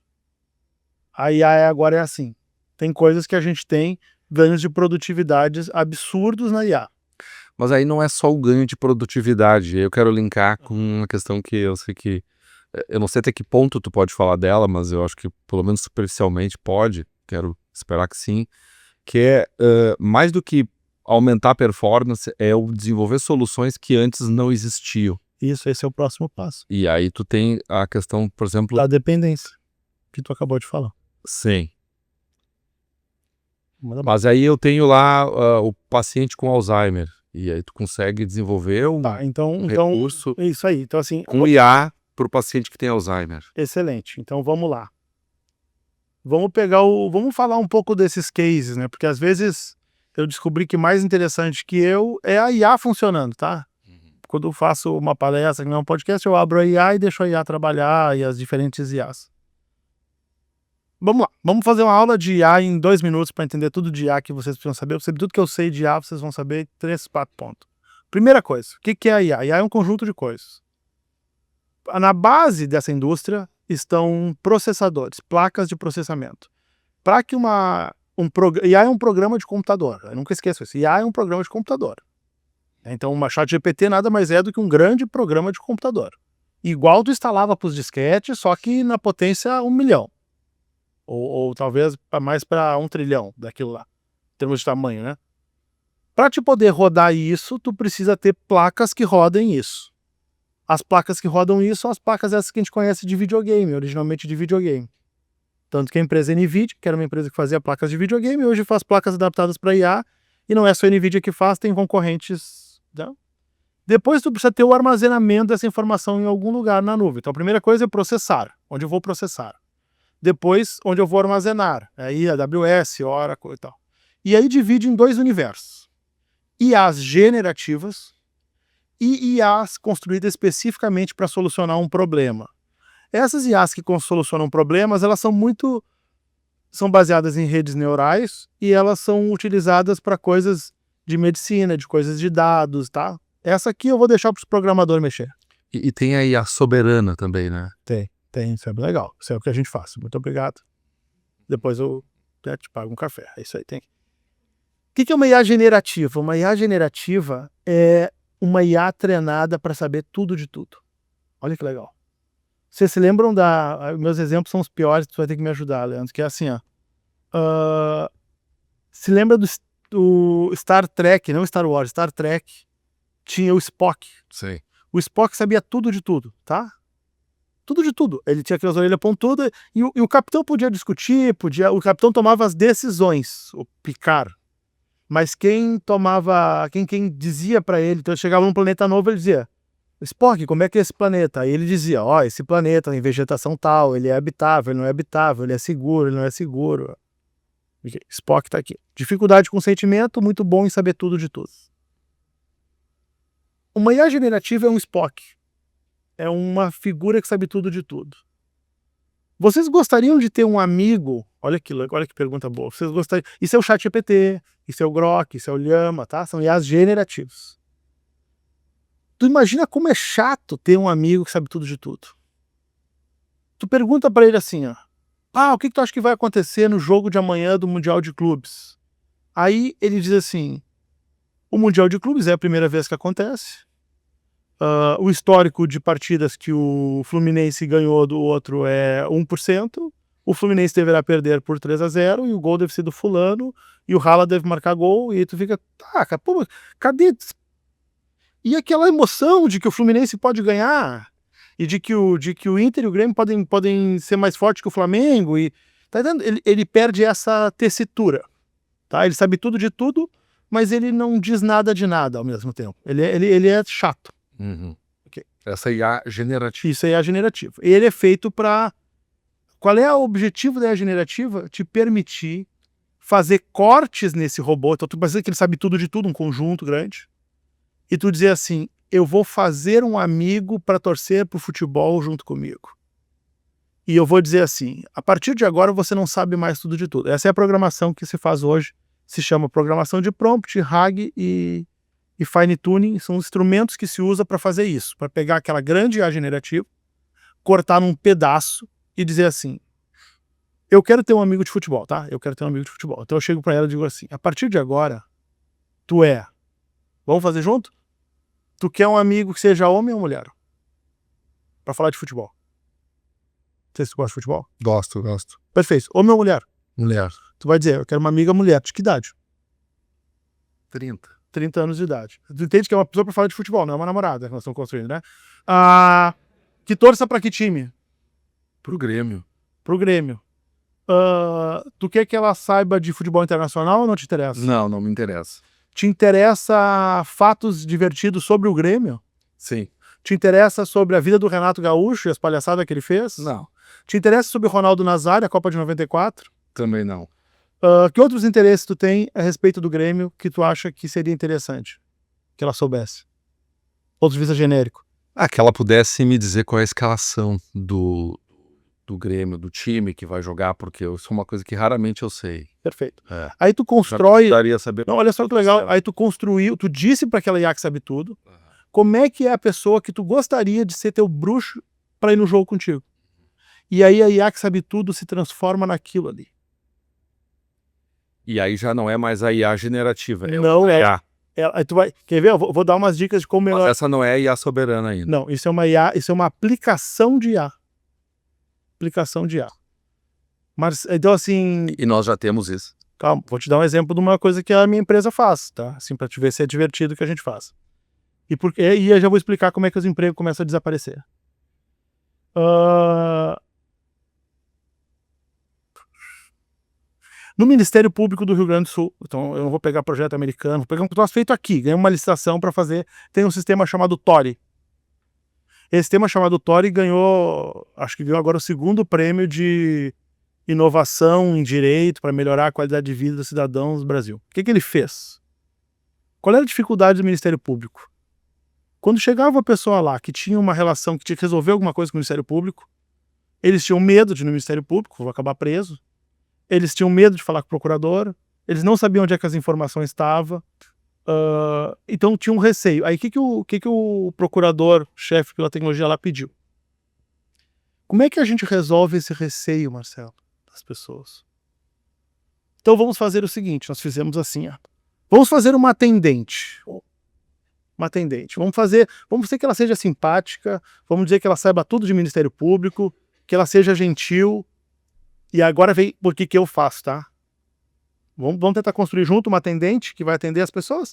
A IA agora é assim. Tem coisas que a gente tem ganhos de produtividades absurdos na IA. Mas aí não é só o ganho de produtividade. Eu quero linkar com uma questão que eu sei que... Eu não sei até que ponto tu pode falar dela, mas eu acho que pelo menos superficialmente pode. Quero esperar que sim. Que é mais do que aumentar a performance, é o desenvolver soluções que antes não existiam. Isso, esse é o próximo passo. E aí tu tem a questão, por exemplo... Da dependência, que tu acabou de falar. Sim. Mas aí eu tenho lá o paciente com Alzheimer. E aí tu consegue desenvolver um então, recurso isso aí. Então, assim, com IA para o paciente que tem Alzheimer. Excelente. Então vamos lá. Vamos falar um pouco desses cases, né? Porque às vezes eu descobri que mais interessante que eu é a IA funcionando, tá? Quando eu faço uma palestra, um podcast, eu abro a IA e deixo a IA trabalhar e as diferentes IAs. Vamos lá, vamos fazer uma aula de IA em 2 minutos para entender tudo de IA que vocês precisam saber. Tudo que eu sei de IA, vocês vão saber 3, 4 pontos. Primeira coisa, o que é a IA? A IA é um conjunto de coisas. Na base dessa indústria estão processadores, placas de processamento. Para que IA é um programa de computador, eu nunca esqueço isso. IA é um programa de computador. Então, uma ChatGPT nada mais é do que um grande programa de computador. Igual tu instalava para os disquetes, só que na potência 1 milhão. Ou talvez mais para 1 trilhão daquilo lá, em termos de tamanho, né? Para te poder rodar isso, tu precisa ter placas que rodem isso. As placas que rodam isso são as placas essas que a gente conhece de videogame, originalmente de videogame. Tanto que a empresa NVIDIA, que era uma empresa que fazia placas de videogame, hoje faz placas adaptadas para IA, e não é só a NVIDIA que faz, tem concorrentes. Né? Depois tu precisa ter o armazenamento dessa informação em algum lugar na nuvem. Então a primeira coisa é processar, onde eu vou processar. Depois, onde eu vou armazenar. Aí AWS, Oracle e tal. E aí divide em 2 universos. IAs generativas e IAs construídas especificamente para solucionar um problema. Essas IAs que solucionam problemas, elas são baseadas em redes neurais e elas são utilizadas para coisas de medicina, de coisas de dados, tá? Essa aqui eu vou deixar para os programadores mexer. E tem a IA soberana também, né? Tem, isso é bem legal. Isso é o que a gente faz. Muito obrigado. Depois eu te pago um café. É isso aí, tem. O que é uma IA generativa? Uma IA generativa é uma IA treinada para saber tudo de tudo. Olha que legal. Vocês se lembram meus exemplos são os piores, tu vai ter que me ajudar, Leandro, que é assim, ó. Se lembra do Star Trek, não Star Wars, Star Trek, tinha o Spock. Sim. O Spock sabia tudo de tudo, tá? Tudo de tudo. Ele tinha aquelas orelhas pontudas e o capitão podia discutir, o capitão tomava as decisões, o Picard. Mas quem dizia para ele, então ele chegava num planeta novo, ele dizia: Spock, como é que é esse planeta? Aí ele dizia: esse planeta tem vegetação tal, ele é habitável, ele não é habitável, ele é seguro, ele não é seguro. Spock tá aqui. Dificuldade com sentimento, muito bom em saber tudo de tudo. Uma IA generativa é um Spock. É uma figura que sabe tudo de tudo. Vocês gostariam de ter um amigo? Olha que pergunta boa. Vocês gostariam? Isso é o ChatGPT, isso é o Grok, isso é o Llama, tá? São IAs generativos. Tu imagina como é chato ter um amigo que sabe tudo de tudo. Tu pergunta pra ele assim, ó. O que tu acha que vai acontecer no jogo de amanhã do Mundial de Clubes? Aí ele diz assim: o Mundial de Clubes é a primeira vez que acontece. O histórico de partidas que o Fluminense ganhou do outro é 1%. O Fluminense deverá perder por 3-0 e o gol deve ser do fulano e o Haaland deve marcar gol. E aí tu fica, pô, cadê? E aquela emoção de que o Fluminense pode ganhar e de que o Inter e o Grêmio podem ser mais fortes que o Flamengo. E, tá entendendo? Ele perde essa tessitura. Tá? Ele sabe tudo de tudo, mas ele não diz nada de nada ao mesmo tempo. Ele é chato. Uhum. Okay. Essa IA generativa. Isso aí é a generativa. Ele é feito para... Qual é o objetivo da IA generativa? Te permitir fazer cortes nesse robô. Então tu precisa que ele sabe tudo de tudo, um conjunto grande. E tu dizer assim: eu vou fazer um amigo para torcer pro futebol junto comigo. E eu vou dizer assim: a partir de agora você não sabe mais tudo de tudo. Essa é a programação que se faz hoje. Se chama programação de prompt, RAG e fine tuning. São instrumentos que se usa para fazer isso, para pegar aquela grande IA generativa, cortar num pedaço e dizer assim: eu quero ter um amigo de futebol, tá? Eu quero ter um amigo de futebol. Então eu chego para ela e digo assim: a partir de agora, vamos fazer junto? Tu quer um amigo que seja homem ou mulher? Para falar de futebol. Não sei se tu gosta de futebol. Gosto. Perfeito. Homem ou mulher? Mulher. Tu vai dizer: eu quero uma amiga mulher. De que idade? 30. 30 anos de idade. Tu entende que é uma pessoa para falar de futebol, não é uma namorada que nós estamos construindo, né? Que torça para que time? Pro Grêmio. Pro Grêmio. Tu quer que ela saiba de futebol internacional ou não te interessa? Não me interessa. Te interessa fatos divertidos sobre o Grêmio? Sim. Te interessa sobre a vida do Renato Gaúcho e as palhaçadas que ele fez? Não, Te interessa sobre o Ronaldo Nazário, a Copa de 94? também não. Que outros interesses tu tem a respeito do Grêmio que tu acha que seria interessante que ela soubesse? Ponto de vista genérico. Que ela pudesse me dizer qual é a escalação do Grêmio, do time que vai jogar, porque isso é uma coisa que raramente eu sei. Perfeito. É. Aí tu constrói... Precisaria saber. Não, olha só que legal. Aí tu construiu, tu disse para aquela IA que sabe tudo, como é que é a pessoa que tu gostaria de ser teu bruxo para ir no jogo contigo. E aí a IA que sabe tudo se transforma naquilo ali. E aí já não é mais a IA generativa. Não uma é. IA. Aí tu vai... Quer ver? Eu vou dar umas dicas de como Mas melhor... essa não é a IA soberana ainda. Não, isso é uma IA, isso é uma aplicação de IA. Aplicação de IA. Mas, então assim... E nós já temos isso. Calma, vou te dar um exemplo de uma coisa que a minha empresa faz, tá? Assim, para te ver se é divertido o que a gente faz. E eu já vou explicar como é que os empregos começam a desaparecer. No Ministério Público do Rio Grande do Sul, então eu não vou pegar projeto americano, vou pegar um troço feito aqui, ganhei uma licitação para fazer, tem um sistema chamado TORI. Esse sistema chamado TORI ganhou, acho que ganhou agora o 2º prêmio de inovação em direito para melhorar a qualidade de vida dos cidadãos do Brasil. O que ele fez? Qual era a dificuldade do Ministério Público? Quando chegava uma pessoa lá que tinha uma relação, que tinha que resolver alguma coisa com o Ministério Público, eles tinham medo de ir no Ministério Público, vou acabar preso. Eles tinham medo de falar com o procurador, eles não sabiam onde é que as informações estavam, então tinha um receio. Aí o que o procurador-chefe pela tecnologia lá pediu? Como é que a gente resolve esse receio, Marcelo, das pessoas? Então vamos fazer o seguinte, nós fizemos assim, vamos fazer uma atendente. Vamos dizer que ela seja simpática, vamos dizer que ela saiba tudo de Ministério Público, que ela seja gentil. E agora vem por que eu faço, tá? Vamos tentar construir junto uma atendente que vai atender as pessoas?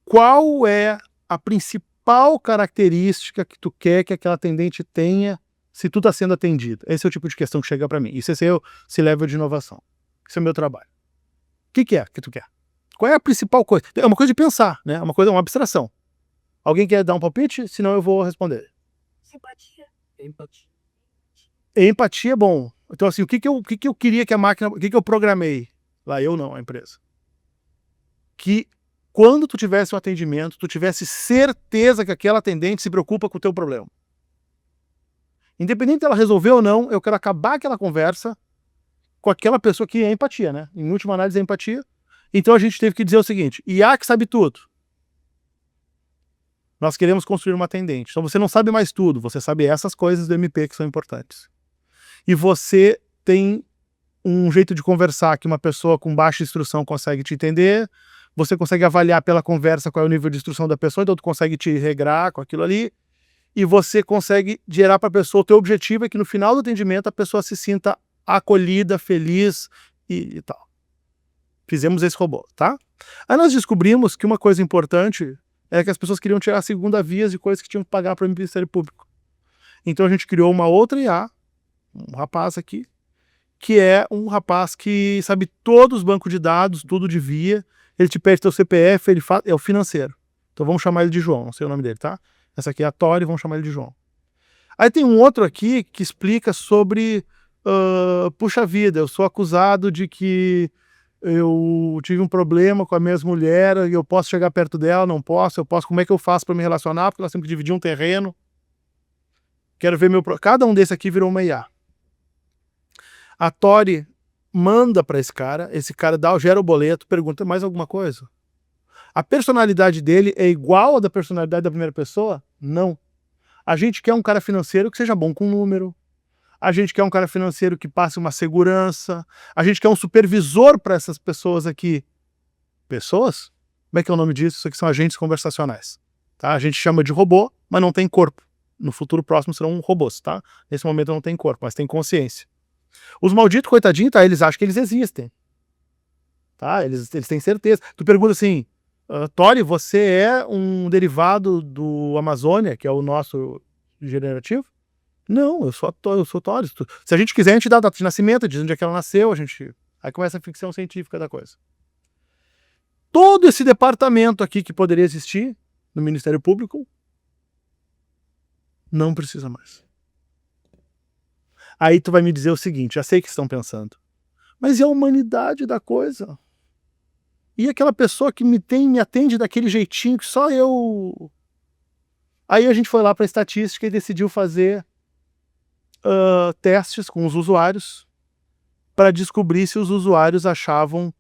Qual é a principal característica que tu quer que aquela atendente tenha se tu está sendo atendido? Esse é o tipo de questão que chega para mim. Isso é seu level de inovação. Isso é o meu trabalho. O que é que tu quer? Qual é a principal coisa? É uma coisa de pensar, né? É uma abstração. Alguém quer dar um palpite? Senão eu vou responder. Simpatia. Empatia. Empatia é bom. Então, assim, o que eu queria que a máquina... O que eu programei? Lá eu não, a empresa. Que quando tu tivesse um atendimento, tu tivesse certeza que aquela atendente se preocupa com o teu problema. Independente dela resolver ou não, eu quero acabar aquela conversa com aquela pessoa que é empatia, né? Em última análise é empatia. Então a gente teve que dizer o seguinte, IA que sabe tudo. Nós queremos construir uma atendente. Então você não sabe mais tudo, você sabe essas coisas do MP que são importantes. E você tem um jeito de conversar que uma pessoa com baixa instrução consegue te entender, você consegue avaliar pela conversa qual é o nível de instrução da pessoa, então tu consegue te regrar com aquilo ali, e você consegue gerar para a pessoa, o teu objetivo é que no final do atendimento a pessoa se sinta acolhida, feliz e tal. Fizemos esse robô, tá? Aí nós descobrimos que uma coisa importante é que as pessoas queriam tirar a segunda via de coisas que tinham que pagar para o Ministério Público. Então a gente criou uma outra IA, um rapaz aqui, que é um rapaz que sabe todos os bancos de dados, tudo de via, ele te pede teu CPF, ele é o financeiro. Então vamos chamar ele de João, não sei o nome dele, tá? Essa aqui é a Tori, vamos chamar ele de João. Aí tem um outro aqui que explica sobre, puxa vida, eu sou acusado de que eu tive um problema com a minha ex-mulher, e eu posso chegar perto dela, não posso, eu posso, como é que eu faço para me relacionar, porque nós temos que dividir um terreno. Quero ver cada um desse aqui virou uma IA. A Tori manda para esse cara gera o boleto, pergunta mais alguma coisa? A personalidade dele é igual à da personalidade da primeira pessoa? Não. A gente quer um cara financeiro que seja bom com número, a gente quer um cara financeiro que passe uma segurança, a gente quer um supervisor para essas pessoas aqui. Pessoas? Como é que é o nome disso? Isso aqui são agentes conversacionais. Tá? A gente chama de robô, mas não tem corpo. No futuro próximo serão robôs, tá? Nesse momento não tem corpo, mas tem consciência. Os malditos, coitadinhos, tá? Eles acham que eles existem. Tá? Eles têm certeza. Tu pergunta assim, Tori, você é um derivado do Amazônia, que é o nosso generativo? Não, eu sou Tori. Se a gente quiser, a gente dá a data de nascimento, diz onde é que ela nasceu, aí começa a ficção científica da coisa. Todo esse departamento aqui que poderia existir no Ministério Público Não precisa mais. Aí tu vai me dizer o seguinte, já sei o que estão pensando. Mas e a humanidade da coisa? E aquela pessoa que me atende daquele jeitinho que só eu... Aí a gente foi lá para a estatística e decidiu fazer testes com os usuários para descobrir se os usuários achavam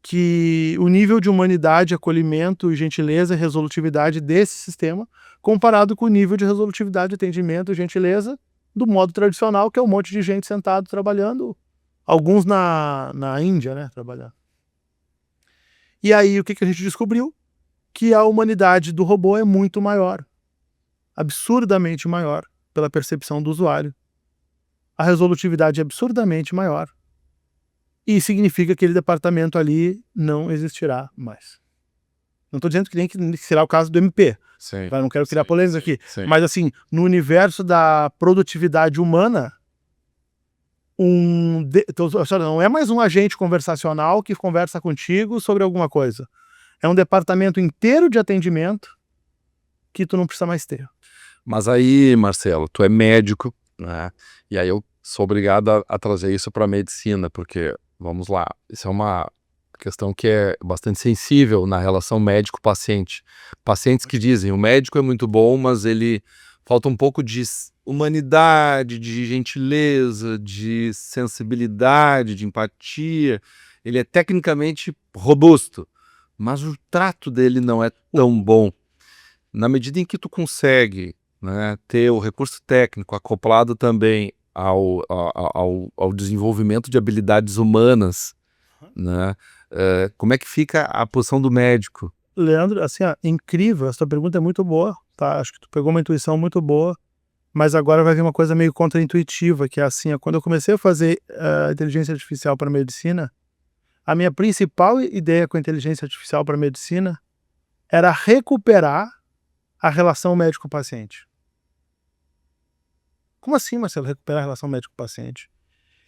que o nível de humanidade, acolhimento, gentileza e resolutividade desse sistema comparado com o nível de resolutividade, atendimento e gentileza do modo tradicional, que é um monte de gente sentado trabalhando, alguns na Índia, né, trabalhando. E aí o que a gente descobriu? Que a humanidade do robô é muito maior, absurdamente maior, pela percepção do usuário. A resolutividade é absurdamente maior. E significa que aquele departamento ali não existirá mais. Não estou dizendo que nem que será o caso do MP. Sim, Não quero criar polêmicas aqui. sim. Mas assim, no universo da produtividade humana, não é mais um agente conversacional que conversa contigo sobre alguma coisa. É um departamento inteiro de atendimento que tu não precisa mais ter. Mas aí, Marcelo, tu é médico, né? E aí eu sou obrigado a trazer isso para a medicina, porque, vamos lá, isso é uma questão que é bastante sensível na relação médico-paciente. Pacientes que dizem, o médico é muito bom, mas ele falta um pouco de humanidade, de gentileza, de sensibilidade, de empatia. Ele é tecnicamente robusto, mas o trato dele não é tão bom. Na medida em que tu consegue, né, ter o recurso técnico acoplado também ao desenvolvimento de habilidades humanas, né, como é que fica a posição do médico? Leandro, assim, incrível, essa tua pergunta é muito boa, tá? Acho que tu pegou uma intuição muito boa, mas agora vai vir uma coisa meio contraintuitiva, que é assim, quando eu comecei a fazer inteligência artificial para medicina, a minha principal ideia com a inteligência artificial para medicina era recuperar a relação médico-paciente. Como assim, Marcelo, recuperar a relação médico-paciente?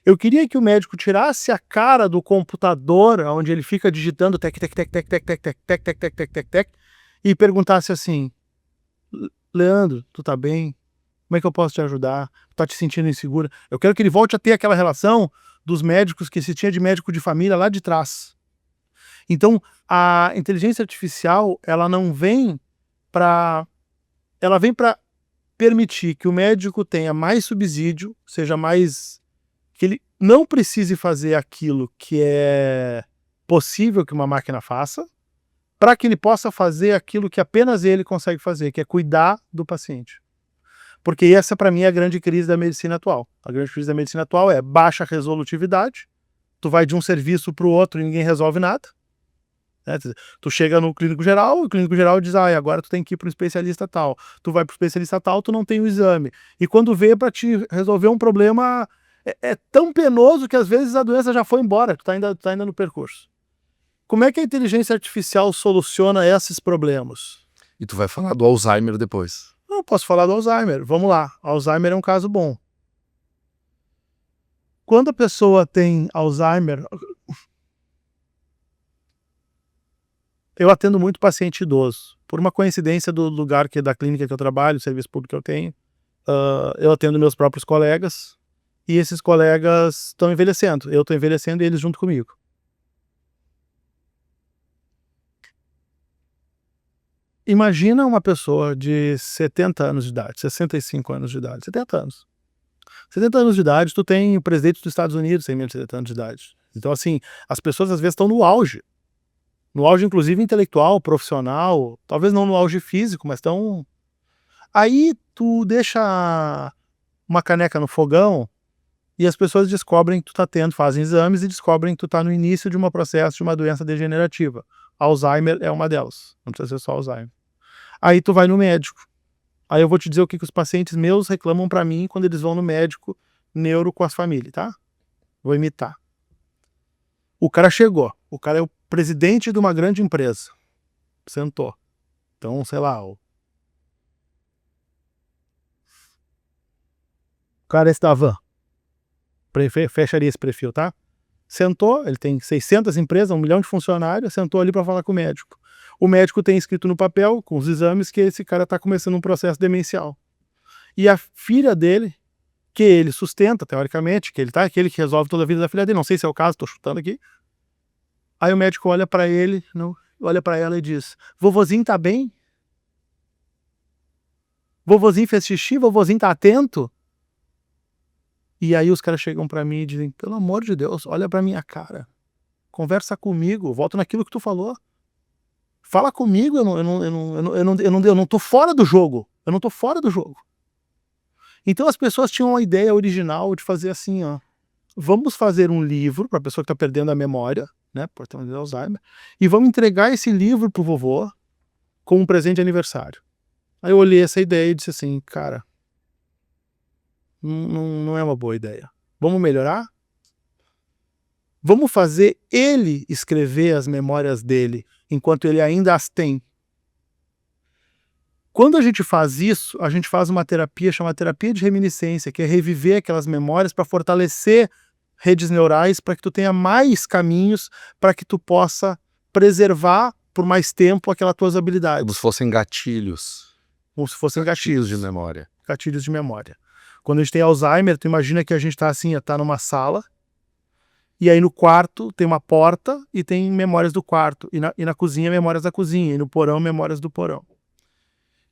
Eu queria que o médico tirasse a cara do computador, onde ele fica digitando tec, tec, tec, tec, tec, tec, tec, tec, tec, tec, tec, tec, tec, e perguntasse assim, Leandro, tu tá bem? Como é que eu posso te ajudar? Tu tá te sentindo insegura? Eu quero que ele volte a ter aquela relação dos médicos que se tinha de médico de família lá de trás. Então, a inteligência artificial, ela não vem para... Ela vem para permitir que o médico tenha mais subsídio, seja mais... que ele não precise fazer aquilo que é possível que uma máquina faça, para que ele possa fazer aquilo que apenas ele consegue fazer, que é cuidar do paciente. Porque essa, para mim, é a grande crise da medicina atual. A grande crise da medicina atual é baixa resolutividade, tu vai de um serviço para o outro e ninguém resolve nada. Né? Tu chega no clínico geral, o clínico geral diz, agora tu tem que ir para o especialista tal. Tu vai para o especialista tal, tu não tem o exame. E quando vê para te resolver um problema, é tão penoso que às vezes a doença já foi embora, tu tá ainda no percurso. Como é que a inteligência artificial soluciona esses problemas? E tu vai falar do Alzheimer depois. Não posso falar do Alzheimer. Vamos lá. Alzheimer é um caso bom. Quando a pessoa tem Alzheimer... Eu atendo muito paciente idoso. Por uma coincidência do lugar da clínica que eu trabalho, serviço público que eu tenho, eu atendo meus próprios colegas e esses colegas estão envelhecendo. Eu estou envelhecendo e eles junto comigo. Imagina uma pessoa de 70 anos de idade, 65 anos de idade, 70 anos. 70 anos de idade, tu tem o presidente dos Estados Unidos, tem menos de 70 anos de idade. Então, assim, as pessoas às vezes estão no auge. No auge, inclusive, intelectual, profissional, talvez não no auge físico, mas estão... Aí tu deixa uma caneca no fogão e as pessoas descobrem que tu tá fazem exames e descobrem que tu tá no início de um processo de uma doença degenerativa. Alzheimer é uma delas, não precisa ser só Alzheimer. Aí tu vai no médico. Aí eu vou te dizer o que os pacientes meus reclamam pra mim quando eles vão no médico neuro com as famílias, tá? Vou imitar. O cara chegou, o cara é o presidente de uma grande empresa. Sentou. Então, sei lá, o cara é esse da van. Fecharia esse perfil, tá? Sentou, ele tem 600 empresas, 1 milhão de funcionários, sentou ali para falar com o médico. O médico tem escrito no papel, com os exames, que esse cara está começando um processo demencial. E a filha dele, que ele sustenta, teoricamente, que ele tá, aquele que resolve toda a vida da filha dele, não sei se é o caso, tô chutando aqui. Aí o médico olha pra ele, olha pra ela e diz: vovozinho tá bem? Vovozinho fez xixi? Vovozinho tá atento? E aí os caras chegam pra mim e dizem: pelo amor de Deus, olha pra minha cara. Conversa comigo, volta naquilo que tu falou. Fala comigo, eu não tô fora do jogo. Eu não tô fora do jogo. Então as pessoas tinham uma ideia original de fazer assim, ó. Vamos fazer um livro pra pessoa que tá perdendo a memória, né, por ter de Alzheimer, e vamos entregar esse livro pro vovô como um presente de aniversário. Aí eu olhei essa ideia e disse assim, cara, não é uma boa ideia. Vamos melhorar? Vamos fazer ele escrever as memórias dele enquanto ele ainda as tem. Quando a gente faz isso, a gente faz uma terapia chamada terapia de reminiscência, que é reviver aquelas memórias para fortalecer redes neurais, para que tu tenha mais caminhos, para que tu possa preservar por mais tempo aquelas tuas habilidades. Como se fossem gatilhos. Como se fossem Gatilhos de memória. Gatilhos de memória. Quando a gente tem Alzheimer, tu imagina que a gente tá assim, tá numa sala, e aí no quarto tem uma porta e tem memórias do quarto, e na cozinha memórias da cozinha, e no porão memórias do porão.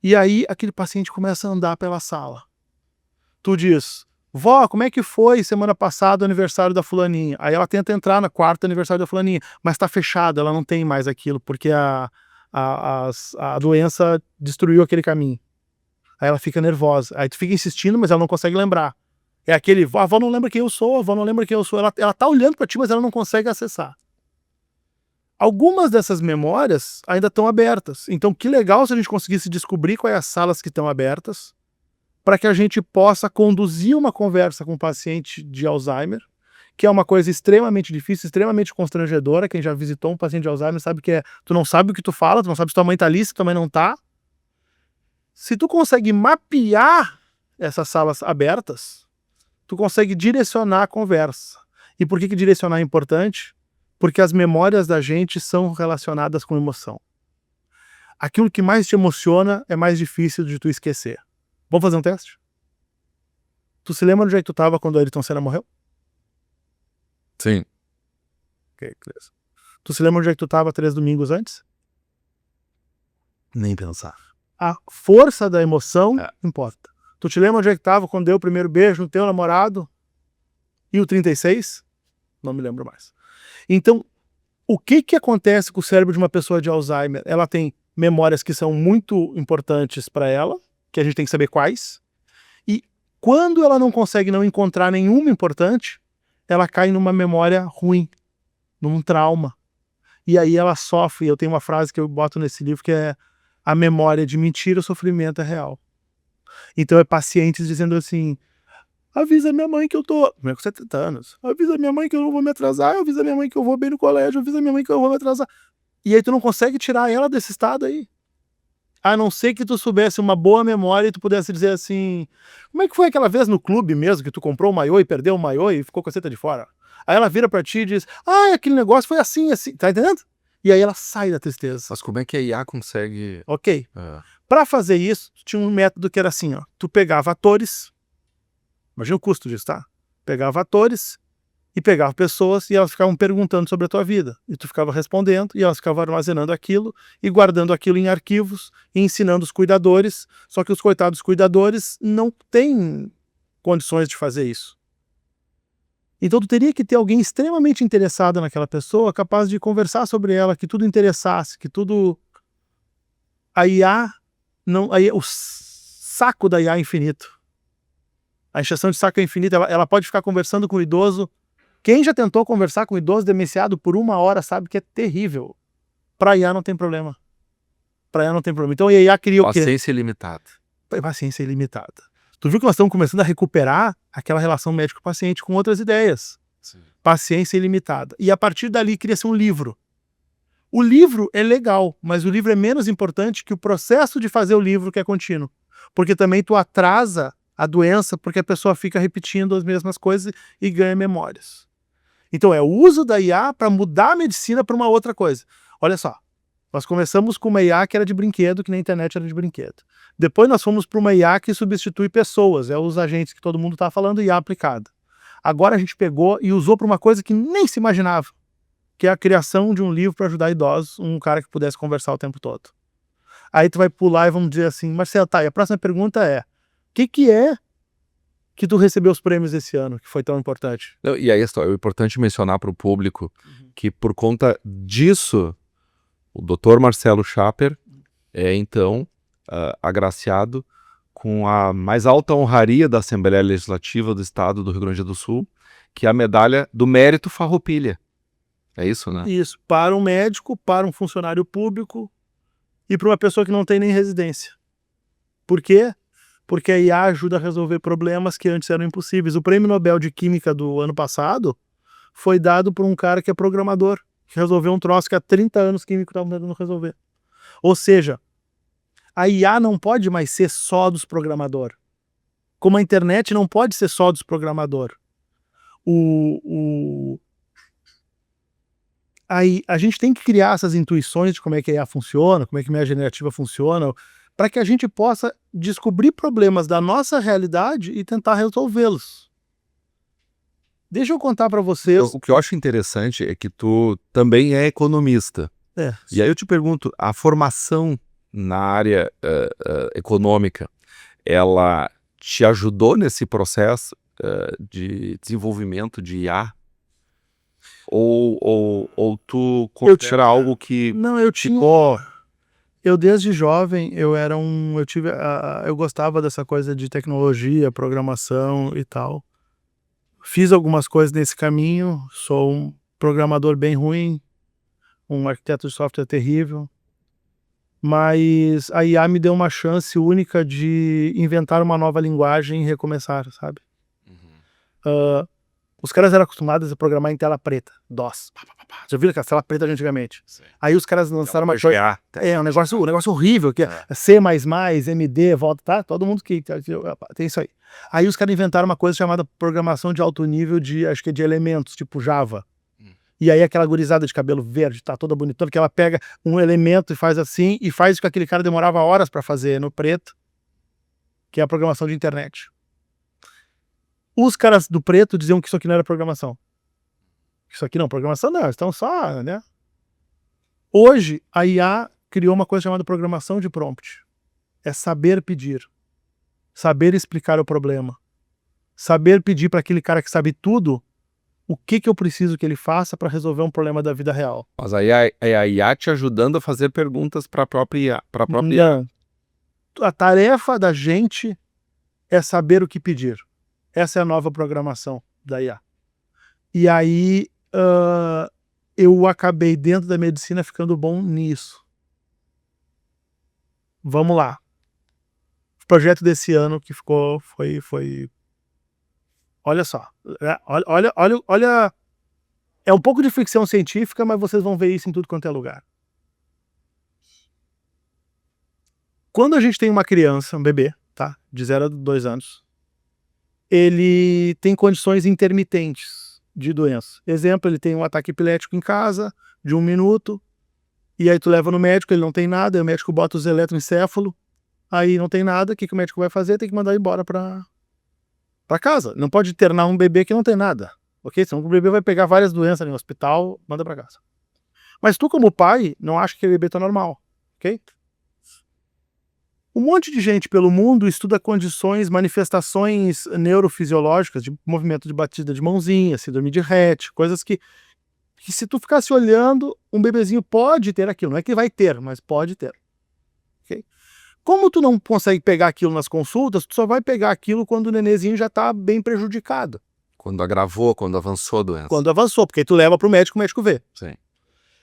E aí aquele paciente começa a andar pela sala. Tu diz, vó, como é que foi semana passada o aniversário da fulaninha? Aí ela tenta entrar no quarto aniversário da fulaninha, mas tá fechado, ela não tem mais aquilo, porque a doença destruiu aquele caminho. Aí ela fica nervosa, aí tu fica insistindo, mas ela não consegue lembrar. É aquele, a avó não lembra quem eu sou, a avó não lembra quem eu sou, ela tá olhando pra ti, mas ela não consegue acessar. Algumas dessas memórias ainda estão abertas. Então, que legal se a gente conseguisse descobrir quais as salas que estão abertas para que a gente possa conduzir uma conversa com o paciente de Alzheimer, que é uma coisa extremamente difícil, extremamente constrangedora. Quem já visitou um paciente de Alzheimer sabe que tu não sabe o que tu fala, tu não sabe se tua mãe tá ali, se tua mãe não tá. Se tu consegue mapear essas salas abertas, tu consegue direcionar a conversa. E por que direcionar é importante? Porque as memórias da gente são relacionadas com emoção. Aquilo que mais te emociona é mais difícil de tu esquecer. Vamos fazer um teste? Tu se lembra onde é que tu estava quando o Ayrton Senna morreu? Sim. Ok, beleza. Tu se lembra onde é que tu estava 3 domingos antes? Nem pensar. A força da emoção importa. Tu te lembra onde é que tu estava quando deu o primeiro beijo no teu namorado? E o 36? Não me lembro mais. Então, o que acontece com o cérebro de uma pessoa de Alzheimer? Ela tem memórias que são muito importantes para ela, que a gente tem que saber quais, e quando ela não consegue não encontrar nenhuma importante, ela cai numa memória ruim, num trauma. E aí ela sofre, eu tenho uma frase que eu boto nesse livro que é: a memória de mentira, o sofrimento é real. Então é pacientes dizendo assim, avisa minha mãe que eu tô com 70 anos, avisa minha mãe que eu não vou me atrasar, avisa minha mãe que eu vou bem no colégio, avisa minha mãe que eu vou me atrasar. E aí tu não consegue tirar ela desse estado aí. A não ser que tu soubesse uma boa memória e tu pudesse dizer assim, como é que foi aquela vez no clube mesmo que tu comprou o maiô e perdeu o maiô e ficou com a cesta de fora? Aí ela vira pra ti e diz, aquele negócio foi assim, assim, tá entendendo? E aí ela sai da tristeza. Mas como é que a IA consegue... Ok. Pra fazer isso, tinha um método que era assim, ó, tu pegava atores, imagina o custo disso, tá? Pegava atores e pegava pessoas e elas ficavam perguntando sobre a tua vida. E tu ficava respondendo e elas ficavam armazenando aquilo e guardando aquilo em arquivos e ensinando os cuidadores. Só que os coitados cuidadores não têm condições de fazer isso. Então tu teria que ter alguém extremamente interessado naquela pessoa, capaz de conversar sobre ela, que tudo interessasse, que tudo... A IA, não, o saco da IA é infinito. A encheção de saco é infinita, ela pode ficar conversando com o idoso. Quem já tentou conversar com o idoso demenciado por 1 hora sabe que é terrível. Para IA não tem problema. Para IA não tem problema. Então a IA cria o quê? Paciência ilimitada. Paciência ilimitada. Tu viu que nós estamos começando a recuperar aquela relação médico-paciente com outras ideias. Sim. Paciência ilimitada. E a partir dali cria-se um livro. O livro é legal, mas o livro é menos importante que o processo de fazer o livro, que é contínuo. Porque também tu atrasa a doença porque a pessoa fica repetindo as mesmas coisas e ganha memórias. Então é o uso da IA para mudar a medicina para uma outra coisa. Olha só, Nós começamos com uma IA que era de brinquedo, que na internet era de brinquedo. Depois nós fomos para uma IA que substitui pessoas, os agentes que todo mundo está falando, IA aplicada. Agora a gente pegou e usou para uma coisa que nem se imaginava, que é a criação de um livro para ajudar idosos, um cara que pudesse conversar o tempo todo. Aí tu vai pular e vamos dizer assim, Marcelo, tá, e a próxima pergunta é, o que é que tu recebeu os prêmios esse ano, que foi tão importante? Não, e aí é importante mencionar para o público que por conta disso, o Dr. Marcelo Schapper é então agraciado com a mais alta honraria da Assembleia Legislativa do Estado do Rio Grande do Sul, que é a medalha do Mérito Farroupilha. É isso, né? Isso, para um médico, para um funcionário público e para uma pessoa que não tem nem residência. Por quê? Porque a IA ajuda a resolver problemas que antes eram impossíveis. O Prêmio Nobel de Química do ano passado foi dado por um cara que é programador, que resolveu um troço que há 30 anos químicos estavam tentando resolver. Ou seja, a IA não pode mais ser só dos programadores. Como a internet não pode ser só dos programadores. Aí a gente tem que criar essas intuições de como é que a IA funciona, como é que a minha generativa funciona, para que a gente possa descobrir problemas da nossa realidade e tentar resolvê-los. Deixa eu contar para vocês. O que eu acho interessante é que tu também é economista. E aí eu te pergunto, a formação na área econômica, ela te ajudou nesse processo de desenvolvimento de IA? Ou tu considera algo que Não, eu tinha... Eu desde jovem, eu gostava dessa coisa de tecnologia, programação e tal. Fiz algumas coisas nesse caminho, sou um programador bem ruim, um arquiteto de software terrível, mas a IA me deu uma chance única de inventar uma nova linguagem e recomeçar, sabe? Os caras eram acostumados a programar em tela preta, DOS. Já viram aquela tela preta de antigamente? Sim. Aí os caras lançaram uma coisa... um negócio horrível, que é C++, MD, volta, tá? Todo mundo que tem isso aí. Aí os caras inventaram uma coisa chamada programação de alto nível acho que de elementos, tipo Java. E aí aquela gurizada de cabelo verde, tá toda bonitona, que ela pega um elemento e faz assim, e faz o que aquele cara demorava horas para fazer no preto, que é a programação de internet. Os caras do preto diziam que isso aqui não era programação. Isso aqui não, programação não, estão só, né? Hoje, a IA criou uma coisa chamada programação de prompt. É saber pedir. Saber explicar o problema. Saber pedir para aquele cara que sabe tudo o que eu preciso que ele faça para resolver um problema da vida real. Mas aí é a IA te ajudando a fazer perguntas para a própria IA. A tarefa da gente é saber o que pedir. Essa é a nova programação da IA. E aí eu acabei dentro da medicina ficando bom nisso. Vamos lá. O projeto desse ano que ficou foi... Olha só. Olha. É um pouco de ficção científica, mas vocês vão ver isso em tudo quanto é lugar. Quando a gente tem uma criança, um bebê, tá? De 0 a 2 anos, ele tem condições intermitentes de doença. Exemplo, ele tem um ataque epilético em casa, de 1 minuto, e aí tu leva no médico, ele não tem nada, aí o médico bota os eletroencéfalo, aí não tem nada, o que o médico vai fazer? Tem que mandar embora para casa. Não pode internar um bebê que não tem nada, ok? Senão o bebê vai pegar várias doenças no hospital, manda para casa. Mas tu, como pai, não acha que o bebê tá normal, ok? Um monte de gente pelo mundo estuda condições, manifestações neurofisiológicas de movimento de batida de mãozinha, síndrome de Rett, coisas que se tu ficasse olhando, um bebezinho pode ter aquilo. Não é que vai ter, mas pode ter. Okay? Como tu não consegue pegar aquilo nas consultas, tu só vai pegar aquilo quando o nenenzinho já está bem prejudicado. Quando agravou, quando avançou a doença. Quando avançou, porque aí tu leva para o médico vê. Sim.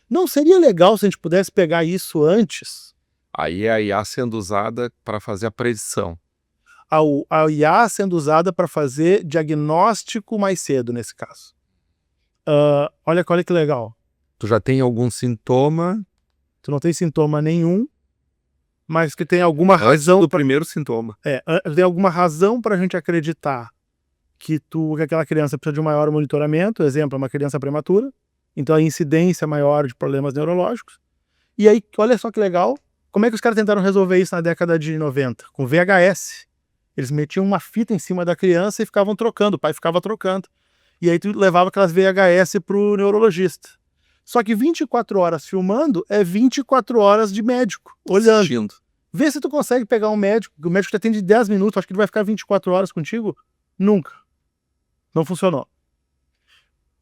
Não seria legal se a gente pudesse pegar isso antes? Aí é a IA sendo usada para fazer a predição. A IA sendo usada para fazer diagnóstico mais cedo, nesse caso. Olha que legal. Tu já tem algum sintoma? Tu não tem sintoma nenhum, mas que tem alguma razão... do primeiro sintoma. Tem alguma razão para a gente acreditar que aquela criança precisa de um maior monitoramento. Exemplo, é uma criança prematura, então a incidência maior de problemas neurológicos. E aí, olha só que legal, como é que os caras tentaram resolver isso na década de 90? Com VHS. Eles metiam uma fita em cima da criança e ficavam trocando, o pai ficava trocando. E aí tu levava aquelas VHS pro neurologista. Só que 24 horas filmando é 24 horas de médico, olhando. Assistindo. Vê se tu consegue pegar um médico, o médico te atende 10 minutos, acho que ele vai ficar 24 horas contigo? Nunca. Não funcionou.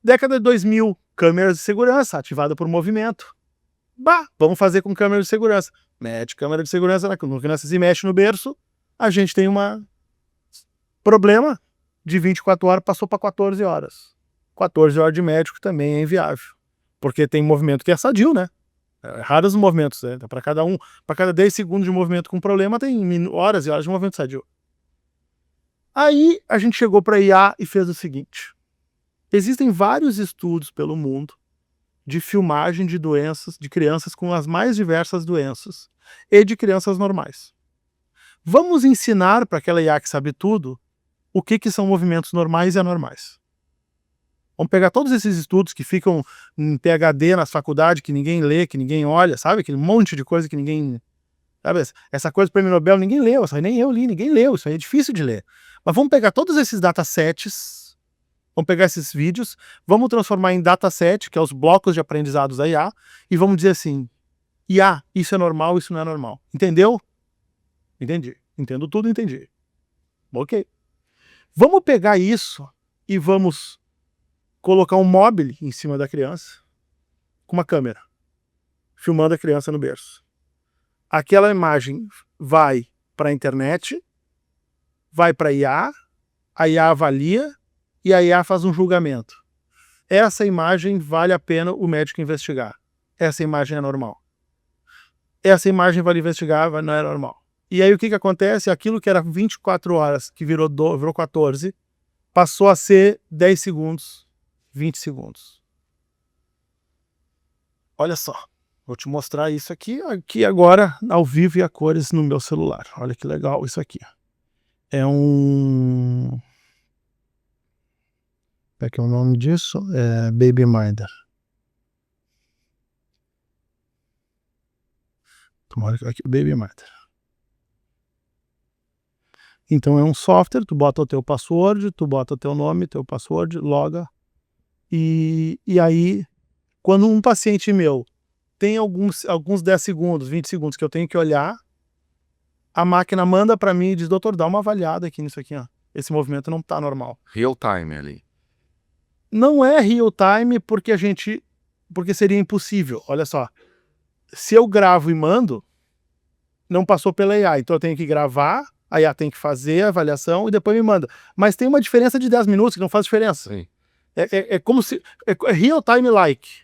Década de 2000, câmeras de segurança, ativada por movimento. Bah, vamos fazer com câmera de segurança. Mete câmera de segurança na criança, se mexe no berço, a gente tem um problema de 24 horas, passou para 14 horas. 14 horas de médico também é inviável. Porque tem movimento que é sadio, né? Raros os movimentos, né? Para cada 10 segundos de movimento com problema, tem horas e horas de movimento sadio. Aí a gente chegou para IA e fez o seguinte. Existem vários estudos pelo mundo de filmagem de doenças, de crianças com as mais diversas doenças e de crianças normais. Vamos ensinar para aquela IA que sabe tudo o que são movimentos normais e anormais. Vamos pegar todos esses estudos que ficam em PhD nas faculdades, que ninguém lê, que ninguém olha, sabe? Aquele monte de coisa que ninguém... Sabe? Essa coisa do Prêmio Nobel ninguém leu, isso aí nem eu li, ninguém leu, isso aí é difícil de ler. Mas vamos pegar todos esses datasets, vamos pegar esses vídeos, vamos transformar em dataset, que é os blocos de aprendizados da IA, e vamos dizer assim, IA, isso é normal, isso não é normal. Entendeu? Entendi. Entendo tudo, entendi. Ok. Vamos pegar isso e vamos colocar um mobile em cima da criança com uma câmera, filmando a criança no berço. Aquela imagem vai para a internet, vai para a IA avalia e a IA faz um julgamento. Essa imagem vale a pena o médico investigar. Essa imagem é normal. Essa imagem vale investigar, não é normal. E aí o que acontece? Aquilo que era 24 horas, que virou 14, passou a ser 10 segundos, 20 segundos. Olha só, vou te mostrar isso aqui agora, ao vivo e a cores no meu celular. Olha que legal isso aqui. É um... Como é que é o nome disso? É BabyMinder. Tomara que aqui, BabyMinder. Então é um software, tu bota o teu password, tu bota o teu nome, teu password, loga. E aí, quando um paciente meu tem alguns 10 segundos, 20 segundos que eu tenho que olhar, a máquina manda para mim e diz, doutor, dá uma avaliada aqui nisso aqui, ó. Esse movimento não tá normal. Real time ali. Não é real time porque seria impossível. Olha só, se eu gravo e mando, não passou pela IA, então eu tenho que gravar, a IA tem que fazer a avaliação e depois me manda. Mas tem uma diferença de 10 minutos que não faz diferença. Sim. É como se... É real time like.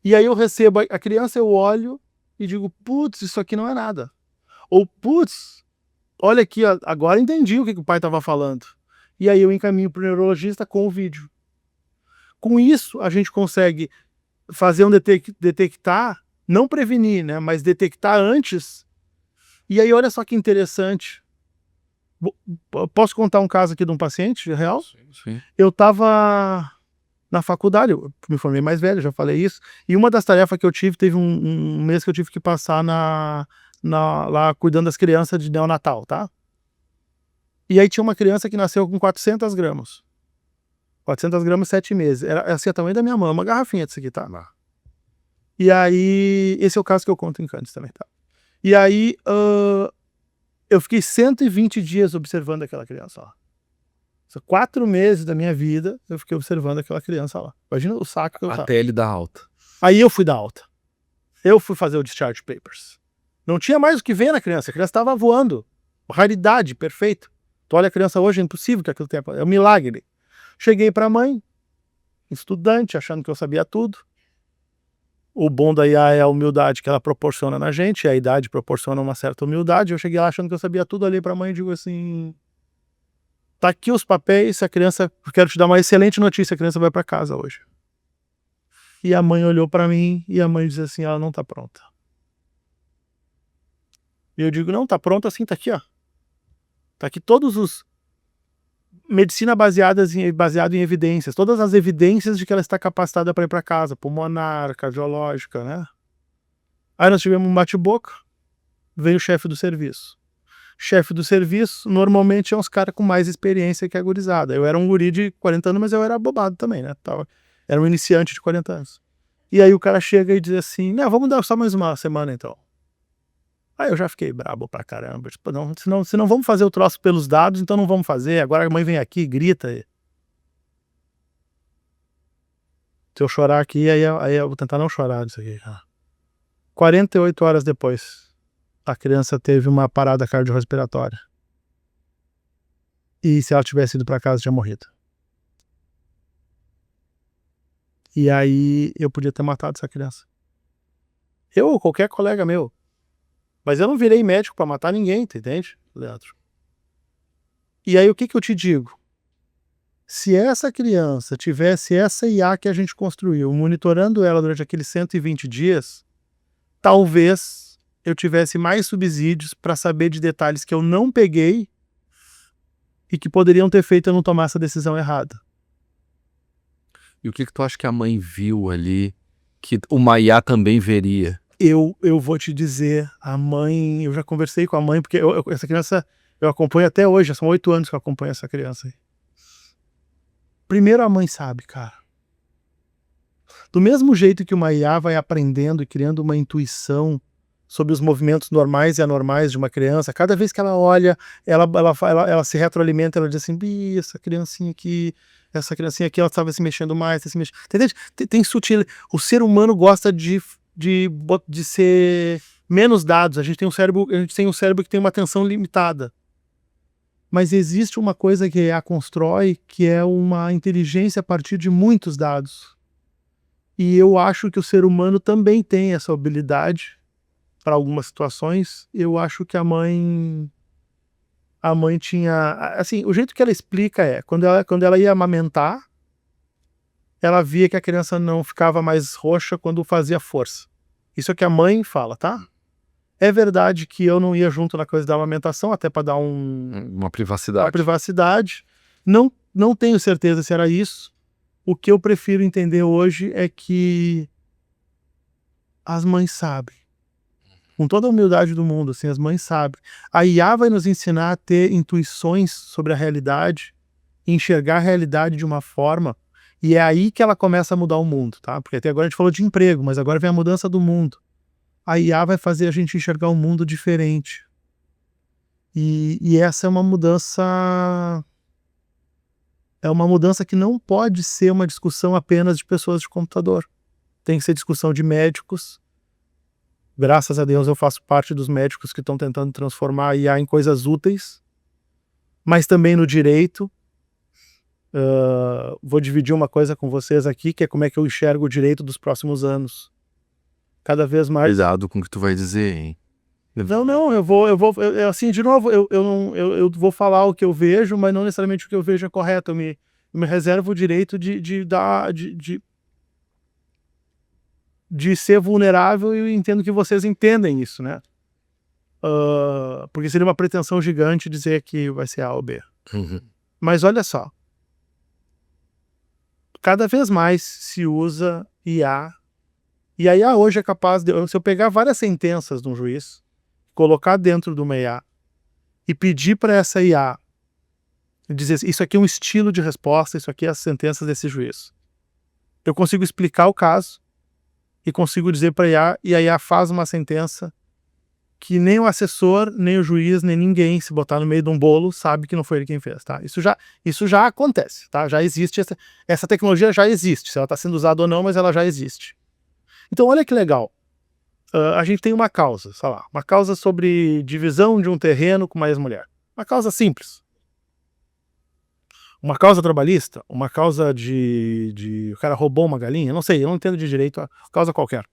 E aí eu recebo a criança, eu olho e digo, putz, isso aqui não é nada. Ou, putz, olha aqui, agora entendi o que o pai estava falando. E aí eu encaminho para o neurologista com o vídeo. Com isso, a gente consegue fazer um detectar, não prevenir, né, mas detectar antes. E aí olha só que interessante. Posso contar um caso aqui de um paciente real? Sim. Eu estava na faculdade, eu me formei mais velho, já falei isso, e uma das tarefas que eu tive, teve um mês que eu tive que passar lá cuidando das crianças de neonatal, tá? E aí tinha uma criança que nasceu com 400 gramas. 400 gramas, 7 meses. Era assim, o tamanho da minha mão, uma garrafinha disso aqui, tá? E aí, esse é o caso que eu conto em Cannes também, tá? E aí, eu fiquei 120 dias observando aquela criança, ó. 4 meses da minha vida, eu fiquei observando aquela criança lá. Imagina o saco que eu tava. Até ele dar alta. Aí eu fui dar alta. Eu fui fazer o discharge papers. Não tinha mais o que ver na criança. A criança estava voando. Raridade, perfeito. Tu olha a criança hoje, é impossível que aquilo tenha... É um milagre. Cheguei para a mãe, estudante, achando que eu sabia tudo. O bom da IA é a humildade que ela proporciona na gente, e a idade proporciona uma certa humildade. Eu cheguei lá achando que eu sabia tudo, ali para a mãe e digo assim... Tá aqui os papéis, a criança... Eu quero te dar uma excelente notícia, a criança vai para casa hoje. E a mãe olhou para mim e a mãe disse assim, ela não tá pronta. E eu digo, não, tá pronta assim, tá aqui, ó. Tá aqui todos os... Medicina baseada em evidências, todas as evidências de que ela está capacitada para ir para casa, pulmonar, cardiológica, né? Aí nós tivemos um bate-boca, veio o chefe do serviço. Chefe do serviço, normalmente é uns caras com mais experiência que a gurizada. Eu era um guri de 40 anos, mas eu era bobado também, né? Era um iniciante de 40 anos. E aí o cara chega e diz assim, não, vamos dar só mais uma semana então. Aí eu já fiquei brabo pra caramba. Tipo, não, se não vamos fazer o troço pelos dados, então não vamos fazer. Agora a mãe vem aqui e grita. Se eu chorar aqui, aí eu vou tentar não chorar disso aqui. 48 horas depois, a criança teve uma parada cardiorrespiratória. E se ela tivesse ido pra casa, tinha morrido. E aí eu podia ter matado essa criança. Eu ou qualquer colega meu. Mas eu não virei médico pra matar ninguém, tu entende, Leandro? E aí o que eu te digo? Se essa criança tivesse essa IA que a gente construiu, monitorando ela durante aqueles 120 dias, talvez eu tivesse mais subsídios para saber de detalhes que eu não peguei e que poderiam ter feito eu não tomar essa decisão errada. E o que tu acha que a mãe viu ali que o IA também veria? Eu vou te dizer, a mãe, eu já conversei com a mãe, porque essa criança eu acompanho até hoje, já são 8 anos que eu acompanho essa criança aí. Primeiro a mãe sabe, cara. Do mesmo jeito que uma IA vai aprendendo e criando uma intuição sobre os movimentos normais e anormais de uma criança, cada vez que ela olha, ela se retroalimenta, ela diz assim, essa criancinha aqui, ela estava se mexendo mais, se mexendo. Entende? Tem sutil. O ser humano gosta de ser menos dados. A gente tem um cérebro que tem uma atenção limitada. Mas existe uma coisa que a constrói, que é uma inteligência a partir de muitos dados. E eu acho que o ser humano também tem essa habilidade para algumas situações. Eu acho que a mãe tinha, assim, o jeito que ela explica é, quando ela ia amamentar, ela via que a criança não ficava mais roxa quando fazia força. Isso é o que a mãe fala, tá? É verdade que eu não ia junto na coisa da amamentação, até para dar uma privacidade. Uma privacidade. Não tenho certeza se era isso. O que eu prefiro entender hoje é que as mães sabem. Com toda a humildade do mundo, assim, as mães sabem. A IA vai nos ensinar a ter intuições sobre a realidade, enxergar a realidade de uma forma, e é aí que ela começa a mudar o mundo, tá? Porque até agora a gente falou de emprego, mas agora vem a mudança do mundo. A IA vai fazer a gente enxergar um mundo diferente. E essa é uma mudança... É uma mudança que não pode ser uma discussão apenas de pessoas de computador. Tem que ser discussão de médicos. Graças a Deus eu faço parte dos médicos que estão tentando transformar a IA em coisas úteis. Mas também no direito. Vou dividir uma coisa com vocês aqui, que é como é que eu enxergo o direito dos próximos anos. Cada vez mais... Cuidado com o que tu vai dizer, hein? Não, assim, de novo, eu vou falar o que eu vejo, mas não necessariamente o que eu vejo é correto. Eu me reservo o direito de ser vulnerável, e eu entendo que vocês entendem isso, né? Porque seria uma pretensão gigante dizer que vai ser A ou B. Uhum. Mas olha só. Cada vez mais se usa IA. E a IA hoje é capaz de... Se eu pegar várias sentenças de um juiz, colocar dentro de uma IA e pedir para essa IA dizer, isso aqui é um estilo de resposta, isso aqui é as sentenças desse juiz. Eu consigo explicar o caso e consigo dizer para a IA, e a IA faz uma sentença que nem o assessor, nem o juiz, nem ninguém, se botar no meio de um bolo, sabe que não foi ele quem fez, tá? Isso já acontece, tá? Já existe, essa tecnologia já existe, se ela está sendo usada ou não, mas ela já existe. Então olha que legal. A gente tem uma causa, sei lá, uma causa sobre divisão de um terreno com uma ex-mulher. Uma causa simples. Uma causa trabalhista, uma causa o cara roubou uma galinha, não sei, eu não entendo de direito, a causa qualquer.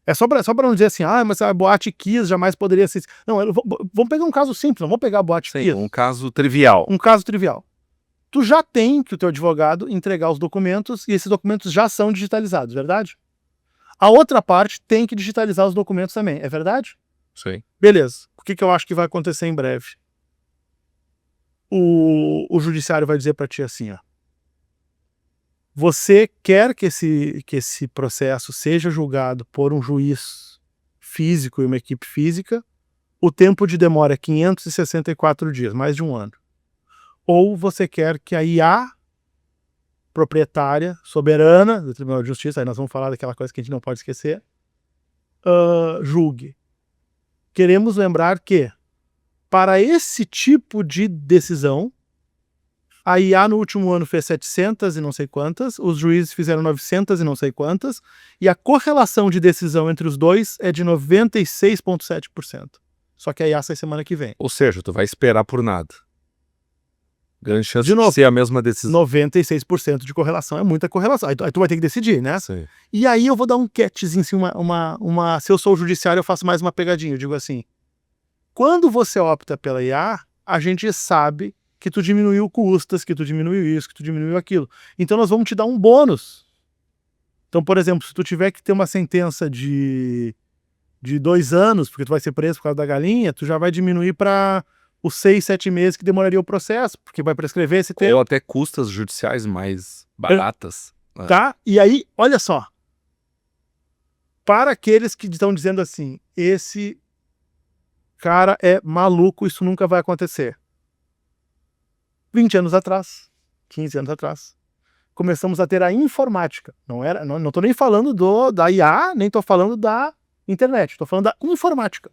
É só para não dizer assim, mas a Boate Kiss jamais poderia ser... Não, vamos pegar um caso simples, não vamos pegar a Boate Kiss. Um caso trivial. Um caso trivial. Tu já tem que o teu advogado entregar os documentos, e esses documentos já são digitalizados, verdade? A outra parte tem que digitalizar os documentos também, é verdade? Sim. Beleza. O que eu acho que vai acontecer em breve? O judiciário vai dizer para ti assim, ó. Você quer que esse processo seja julgado por um juiz físico e uma equipe física, o tempo de demora é 564 dias, mais de um ano. Ou você quer que a IA proprietária, soberana do Tribunal de Justiça, aí nós vamos falar daquela coisa que a gente não pode esquecer, julgue. Queremos lembrar que, para esse tipo de decisão, a IA no último ano fez 700 e não sei quantas, os juízes fizeram 900 e não sei quantas, e a correlação de decisão entre os dois é de 96,7%. Só que a IA sai semana que vem. Ou seja, tu vai esperar por nada. Grande chance De novo, de ser a mesma decisão. 96% de correlação é muita correlação. Aí tu vai ter que decidir, né? Sim. E aí eu vou dar um catchzinho, assim, se eu sou o judiciário, eu faço mais uma pegadinha. Eu digo assim, quando você opta pela IA, a gente sabe que tu diminuiu custas, que tu diminuiu isso, que tu diminuiu aquilo. Então nós vamos te dar um bônus. Então, por exemplo, se tu tiver que ter uma sentença de 2 anos, porque tu vai ser preso por causa da galinha, tu já vai diminuir para os 6, 7 meses que demoraria o processo, porque vai prescrever esse tempo. Ou até custas judiciais mais baratas. Tá? E aí, olha só. Para aqueles que estão dizendo assim, esse cara é maluco, isso nunca vai acontecer. 20 anos atrás, 15 anos atrás, começamos a ter a informática. Não estou nem falando da IA, nem estou falando da internet, estou falando da informática.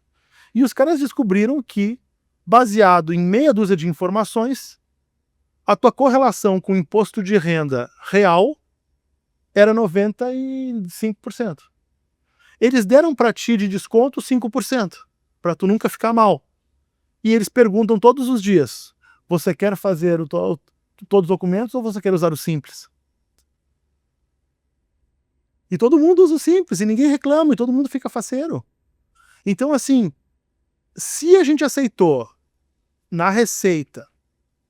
E os caras descobriram que, baseado em meia dúzia de informações, a tua correlação com o imposto de renda real era 95%. Eles deram para ti de desconto 5%, para tu nunca ficar mal. E eles perguntam todos os dias, você quer fazer todos os documentos ou você quer usar o simples? E todo mundo usa o simples, e ninguém reclama, e todo mundo fica faceiro. Então, assim, se a gente aceitou na Receita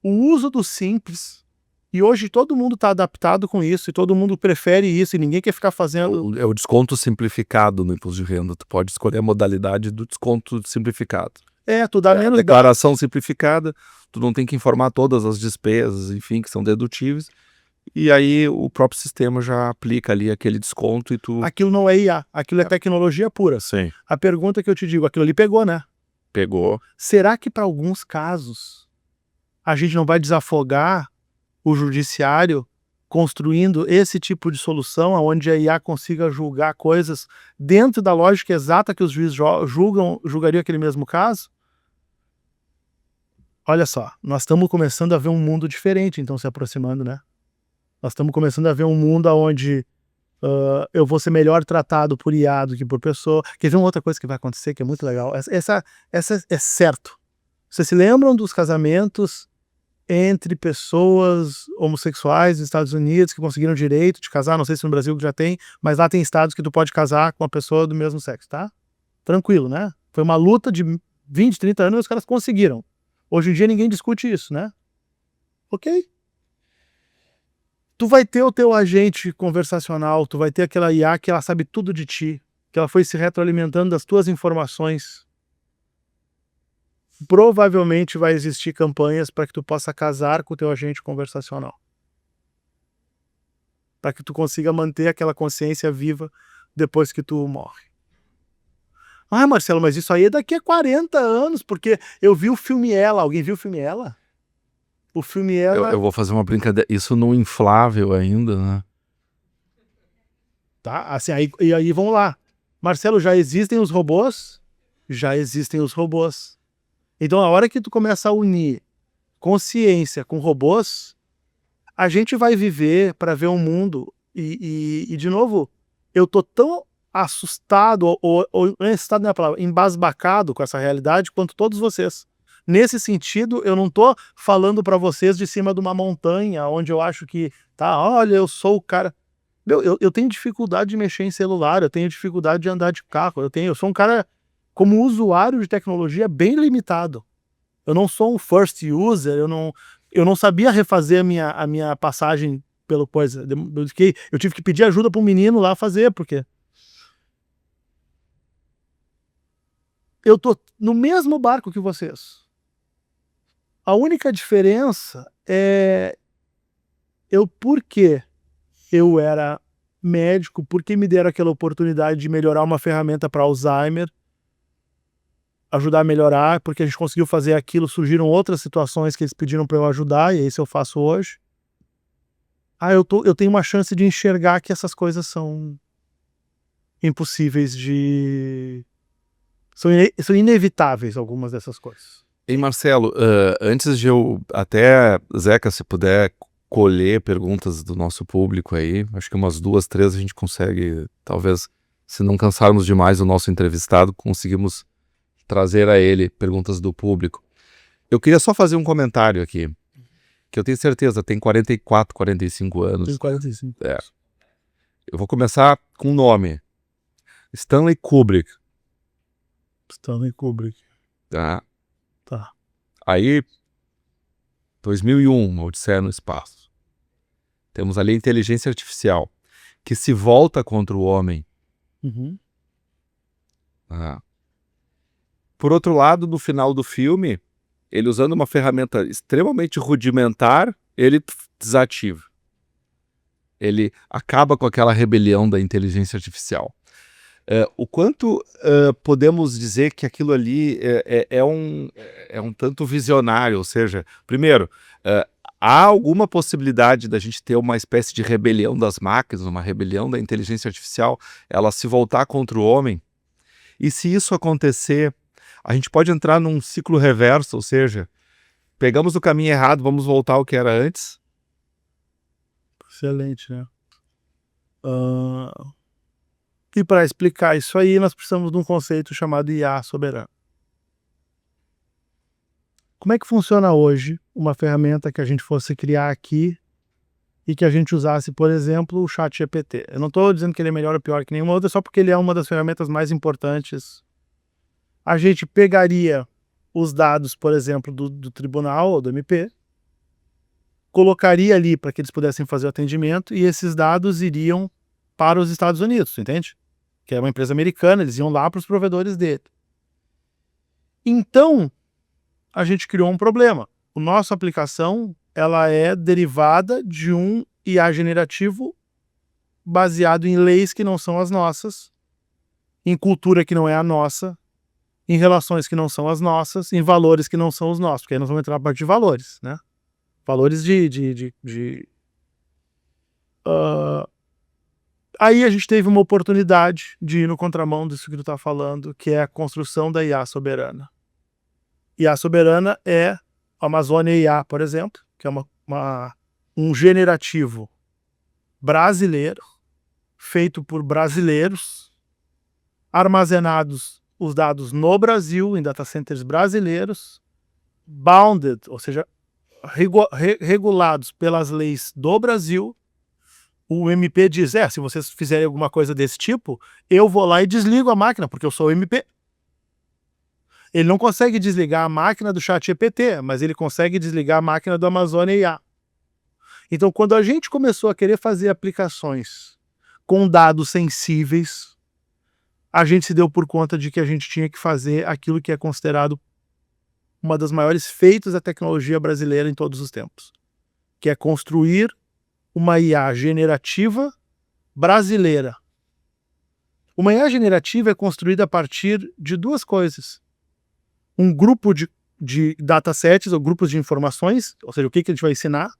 o uso do simples, e hoje todo mundo está adaptado com isso, e todo mundo prefere isso, e ninguém quer ficar fazendo... É o desconto simplificado no imposto de renda. Tu pode escolher a modalidade do desconto simplificado. Tu dá menos... Declaração simplificada, tu não tem que informar todas as despesas, enfim, que são dedutíveis. E aí o próprio sistema já aplica ali aquele desconto e tu... Aquilo não é IA, aquilo é tecnologia pura. Sim. A pergunta que eu te digo, aquilo ali pegou, né? Pegou. Será que para alguns casos a gente não vai desafogar o judiciário construindo esse tipo de solução onde a IA consiga julgar coisas dentro da lógica exata que os juízes julgariam aquele mesmo caso? Olha só, nós estamos começando a ver um mundo diferente, então, se aproximando, né? Nós estamos começando a ver um mundo onde eu vou ser melhor tratado por IA do que por pessoa. Quer ver uma outra coisa que vai acontecer, que é muito legal? Essa é certo. Vocês se lembram dos casamentos entre pessoas homossexuais nos Estados Unidos que conseguiram o direito de casar? Não sei se no Brasil já tem, mas lá tem estados que tu pode casar com uma pessoa do mesmo sexo, tá? Tranquilo, né? Foi uma luta de 20, 30 anos e os caras conseguiram. Hoje em dia ninguém discute isso, né? Ok. Tu vai ter o teu agente conversacional, tu vai ter aquela IA que ela sabe tudo de ti, que ela foi se retroalimentando das tuas informações. Provavelmente vai existir campanhas para que tu possa casar com o teu agente conversacional. Para que tu consiga manter aquela consciência viva depois que tu morre. Ah, Marcelo, mas isso aí é daqui a 40 anos, porque eu vi o filme Ela. Alguém viu o filme Ela? O filme Ela... Eu vou fazer uma brincadeira. Isso no inflável ainda, né? Tá, assim, aí vamos lá. Marcelo, já existem os robôs? Já existem os robôs. Então, a hora que tu começa a unir consciência com robôs, a gente vai viver para ver um mundo. E, de novo, eu tô tão assustado, ou assustado não é a palavra, embasbacado com essa realidade, quanto todos vocês. Nesse sentido, eu não tô falando para vocês de cima de uma montanha, onde eu acho que, tá, olha, eu sou o cara... Meu, eu tenho dificuldade de mexer em celular, eu tenho dificuldade de andar de carro, eu sou um cara, como usuário de tecnologia, bem limitado. Eu não sou um first user, eu não sabia refazer a minha passagem pelo coisa. Eu tive que pedir ajuda para um menino lá fazer, porque... Eu tô no mesmo barco que vocês. A única diferença é porque eu era médico, porque me deram aquela oportunidade de melhorar uma ferramenta para Alzheimer, ajudar a melhorar, porque a gente conseguiu fazer aquilo, surgiram outras situações que eles pediram para eu ajudar, e isso eu faço hoje. Eu tenho uma chance de enxergar que essas coisas são impossíveis de... São inevitáveis, algumas dessas coisas. Ei, Marcelo, antes de eu... Até, Zeca, se puder colher perguntas do nosso público aí, acho que umas 2, 3 a gente consegue, talvez, se não cansarmos demais o nosso entrevistado, conseguimos trazer a ele perguntas do público. Eu queria só fazer um comentário aqui, que eu tenho certeza, tem 44, 45 anos. Tenho 45. Eu vou começar com o nome. Stanley Kubrick. Stanley Kubrick. Tá? Tá. Aí, 2001, Odisseia no Espaço. Temos ali a inteligência artificial, que se volta contra o homem. Uhum. Tá? Por outro lado, no final do filme, ele usando uma ferramenta extremamente rudimentar, ele desativa. Ele acaba com aquela rebelião da inteligência artificial. O quanto podemos dizer que aquilo ali é um tanto visionário, ou seja, primeiro, há alguma possibilidade da gente ter uma espécie de rebelião das máquinas, uma rebelião da inteligência artificial, ela se voltar contra o homem? E se isso acontecer, a gente pode entrar num ciclo reverso, ou seja, pegamos o caminho errado, vamos voltar ao que era antes? Excelente, né? E para explicar isso aí, nós precisamos de um conceito chamado IA soberano. Como é que funciona hoje uma ferramenta que a gente fosse criar aqui e que a gente usasse, por exemplo, o ChatGPT? Eu não estou dizendo que ele é melhor ou pior que nenhuma outra, só porque ele é uma das ferramentas mais importantes. A gente pegaria os dados, por exemplo, do tribunal ou do MP, colocaria ali para que eles pudessem fazer o atendimento e esses dados iriam para os Estados Unidos, entende? Que é uma empresa americana, eles iam lá para os provedores dele. Então, a gente criou um problema. A nossa aplicação, ela é derivada de um IA generativo baseado em leis que não são as nossas, em cultura que não é a nossa, em relações que não são as nossas, em valores que não são os nossos, porque aí nós vamos entrar na parte de valores, né? Valores Aí a gente teve uma oportunidade de ir no contramão disso que tu está falando, que é a construção da IA soberana. IA soberana é a Amazônia IA, por exemplo, que é um generativo brasileiro, feito por brasileiros, armazenados os dados no Brasil, em data centers brasileiros, bounded, ou seja, regulados pelas leis do Brasil. O MP diz, se vocês fizerem alguma coisa desse tipo, eu vou lá e desligo a máquina, porque eu sou o MP. Ele não consegue desligar a máquina do ChatGPT, mas ele consegue desligar a máquina do Amazônia IA. Então, quando a gente começou a querer fazer aplicações com dados sensíveis, a gente se deu por conta de que a gente tinha que fazer aquilo que é considerado uma das maiores feitos da tecnologia brasileira em todos os tempos, que é construir uma IA generativa brasileira. Uma IA generativa é construída a partir de duas coisas. Um grupo de datasets ou grupos de informações, ou seja, o que a gente vai ensinar.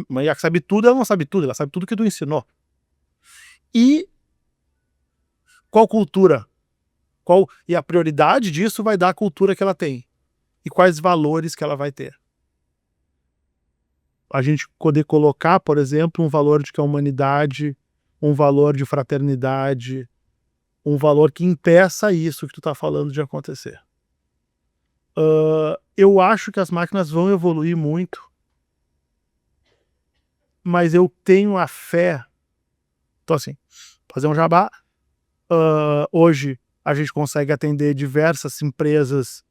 Uma IA que sabe tudo, ela não sabe tudo, ela sabe tudo que tu ensinou. E qual cultura? E a prioridade disso vai dar a cultura que ela tem. E quais valores que ela vai ter. A gente poder colocar, por exemplo, um valor de que a humanidade, um valor de fraternidade, um valor que impeça isso que tu está falando de acontecer. Eu acho que as máquinas vão evoluir muito, mas eu tenho a fé. Então, assim, fazer um jabá. Hoje a gente consegue atender diversas empresas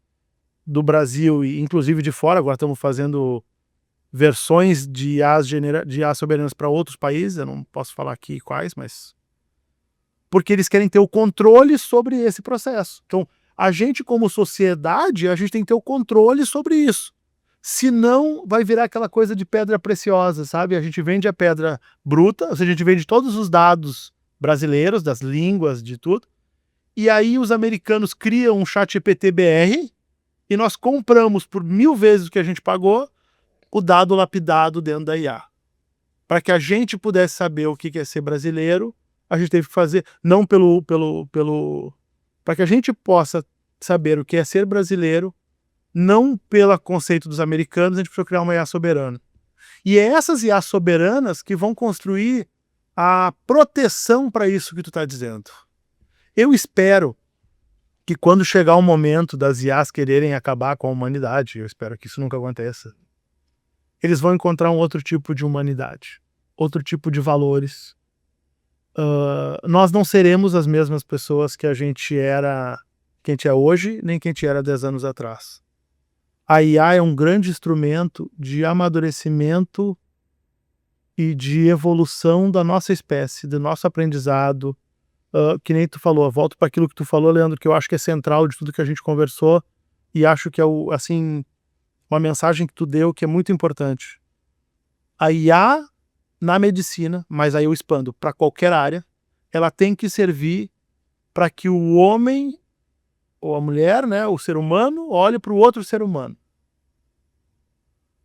do Brasil e inclusive de fora. Agora estamos fazendo versões de IA soberanas para outros países. Eu não posso falar aqui quais, mas porque eles querem ter o controle sobre esse processo. Então, a gente como sociedade, a gente tem que ter o controle sobre isso. Senão vai virar aquela coisa de pedra preciosa, sabe? A gente vende a pedra bruta, ou seja, a gente vende todos os dados brasileiros, das línguas, de tudo, e aí os americanos criam um ChatGPT BR e nós compramos por 1000 vezes o que a gente pagou o dado lapidado dentro da IA. Para que a gente pudesse saber o que é ser brasileiro, a gente teve que fazer, não para que a gente possa saber o que é ser brasileiro, não pelo conceito dos americanos, a gente precisa criar uma IA soberana. E é essas IAs soberanas que vão construir a proteção para isso que tu está dizendo. Eu espero que quando chegar o momento das IAs quererem acabar com a humanidade, eu espero que isso nunca aconteça, eles vão encontrar um outro tipo de humanidade, outro tipo de valores. Nós não seremos as mesmas pessoas que a gente era, que a gente é hoje, nem que a gente era 10 anos atrás. A IA é um grande instrumento de amadurecimento e de evolução da nossa espécie, do nosso aprendizado. Que nem tu falou, volto para aquilo que tu falou, Leandro, que eu acho que é central de tudo que a gente conversou, e acho que é uma mensagem que tu deu que é muito importante. A IA na medicina, mas aí eu expando para qualquer área, ela tem que servir para que o homem ou a mulher, né, o ser humano, olhe para o outro ser humano.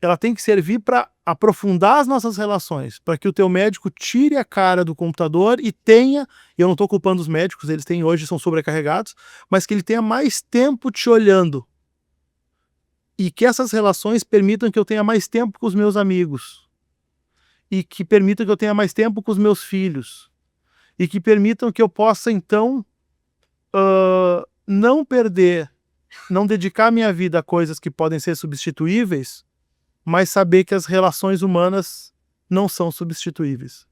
Ela tem que servir para aprofundar as nossas relações, para que o teu médico tire a cara do computador e tenha, eu não estou culpando os médicos, eles têm hoje, são sobrecarregados, mas que ele tenha mais tempo te olhando. E que essas relações permitam que eu tenha mais tempo com os meus amigos. E que permitam que eu tenha mais tempo com os meus filhos. E que permitam que eu possa, então, não perder, não dedicar minha vida a coisas que podem ser substituíveis, mas saber que as relações humanas não são substituíveis.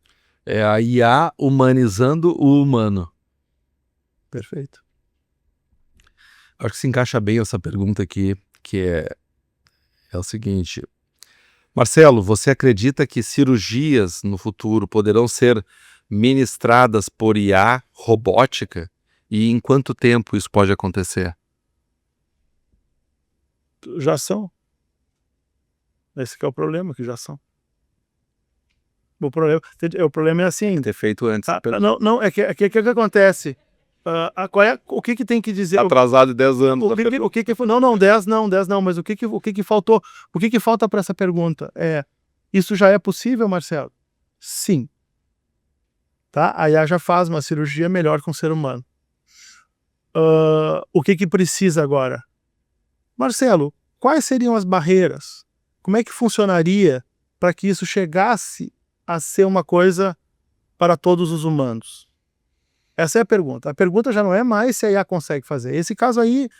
É a IA humanizando o humano. Perfeito. Acho que se encaixa bem essa pergunta aqui, que é o seguinte. Marcelo, você acredita que cirurgias no futuro poderão ser ministradas por IA robótica? E em quanto tempo isso pode acontecer? Já são. Esse que é o problema, que já são. O problema é assim ainda. Ter feito antes. Não, é que acontece. O que tem que dizer? Atrasado 10 anos. O que foi? Não, 10 não, mas o que faltou? O que falta para essa pergunta? Isso já é possível, Marcelo? Sim. Tá? A IA já faz uma cirurgia melhor com o ser humano. O que precisa agora? Marcelo, quais seriam as barreiras? Como é que funcionaria para que isso chegasse a ser uma coisa para todos os humanos? Essa é a pergunta. A pergunta já não é mais se a IA consegue fazer. Esse caso aí,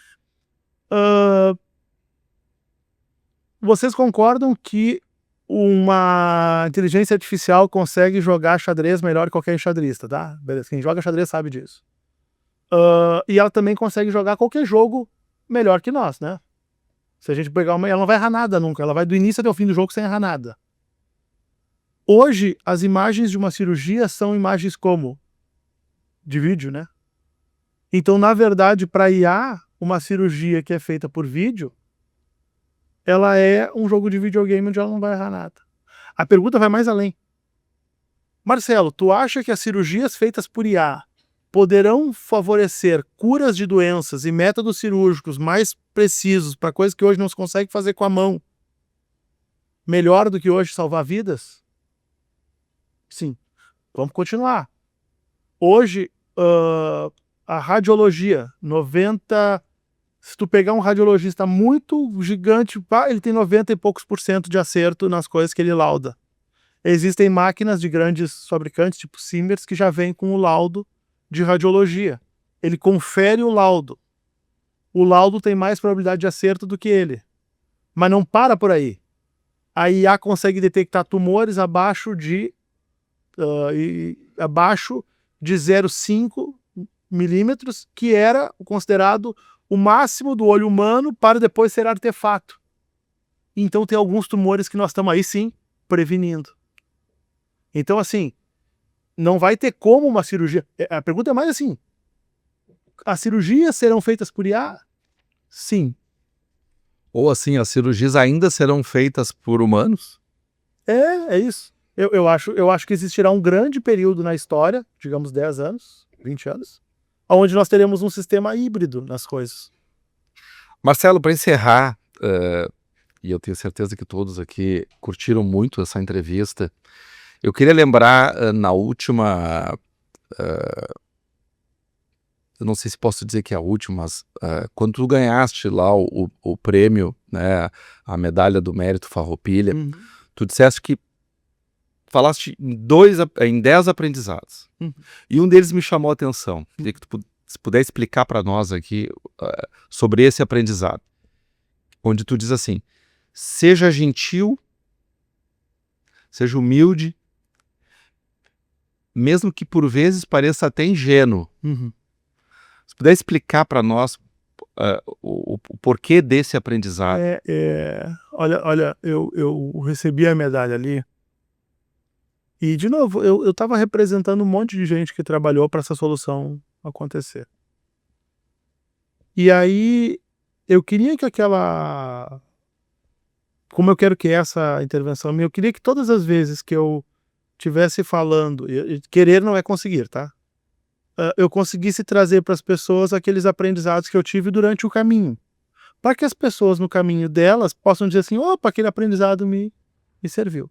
vocês concordam que uma inteligência artificial consegue jogar xadrez melhor que qualquer enxadrista, tá? Beleza, quem joga xadrez sabe disso. E ela também consegue jogar qualquer jogo melhor que nós, né? Se a gente pegar ela não vai errar nada nunca, ela vai do início até o fim do jogo sem errar nada. Hoje, as imagens de uma cirurgia são imagens como? De vídeo, né? Então, na verdade, para IA, uma cirurgia que é feita por vídeo, ela é um jogo de videogame onde ela não vai errar nada. A pergunta vai mais além. Marcelo, tu acha que as cirurgias feitas por IA poderão favorecer curas de doenças e métodos cirúrgicos mais precisos para coisas que hoje não se consegue fazer com a mão, melhor do que hoje salvar vidas? Sim. Vamos continuar. Hoje, a radiologia, se tu pegar um radiologista muito gigante, ele tem 90 e poucos % de acerto nas coisas que ele lauda. Existem máquinas de grandes fabricantes, tipo Siemens, que já vêm com o laudo de radiologia. Ele confere o laudo. O laudo tem mais probabilidade de acerto do que ele. Mas não para por aí. A IA consegue detectar tumores abaixo de 0,5 milímetros, que era considerado o máximo do olho humano para depois ser artefato. Então tem alguns tumores que nós estamos aí sim prevenindo. Então assim, não vai ter como uma cirurgia. A pergunta é mais assim: as cirurgias serão feitas por IA? Sim. Ou assim, as cirurgias ainda serão feitas por humanos? É isso. Eu acho que existirá um grande período na história, digamos 10 anos, 20 anos, onde nós teremos um sistema híbrido nas coisas. Marcelo, para encerrar, e eu tenho certeza que todos aqui curtiram muito essa entrevista, eu queria lembrar na última, eu não sei se posso dizer que é a última, mas quando tu ganhaste lá o prêmio, né, a medalha do mérito Farroupilha, tu disseste que falaste em 10 aprendizados. E um deles me chamou a atenção. Queria que tu puder explicar para nós aqui sobre esse aprendizado. Onde tu diz assim, seja gentil, seja humilde, mesmo que por vezes pareça até ingênuo. Se puder explicar para nós o porquê desse aprendizado. Olha, eu recebi a medalha ali, e de novo, eu estava representando um monte de gente que trabalhou para essa solução acontecer. E aí, eu queria que como eu quero que essa intervenção minha, eu queria que todas as vezes que eu estivesse falando, querer não é conseguir, tá? Eu conseguisse trazer para as pessoas aqueles aprendizados que eu tive durante o caminho. Para que as pessoas no caminho delas possam dizer assim, opa, aquele aprendizado me serviu.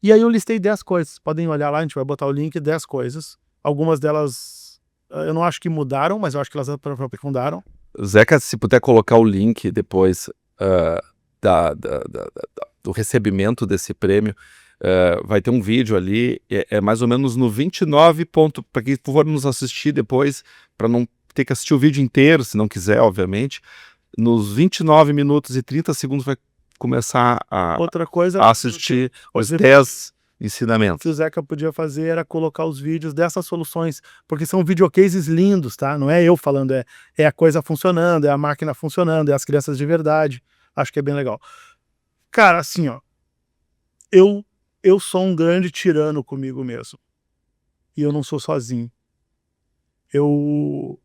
E aí eu listei 10 coisas, podem olhar lá, a gente vai botar o link, 10 coisas. Algumas delas eu não acho que mudaram, mas eu acho que elas aprofundaram. Zeca, se puder colocar o link depois do recebimento desse prêmio, vai ter um vídeo ali, é mais ou menos no 29 ponto, para quem for nos assistir depois, para não ter que assistir o vídeo inteiro, se não quiser, obviamente, nos 29 minutos e 30 segundos vai começar a assistir os 10 ensinamentos. O que o Zeca podia fazer era colocar os vídeos dessas soluções, porque são videocases lindos, tá? Não é eu falando, é a coisa funcionando, é a máquina funcionando, é as crianças de verdade. Acho que é bem legal. Cara, assim, ó, eu sou um grande tirano comigo mesmo. E eu não sou sozinho. Eu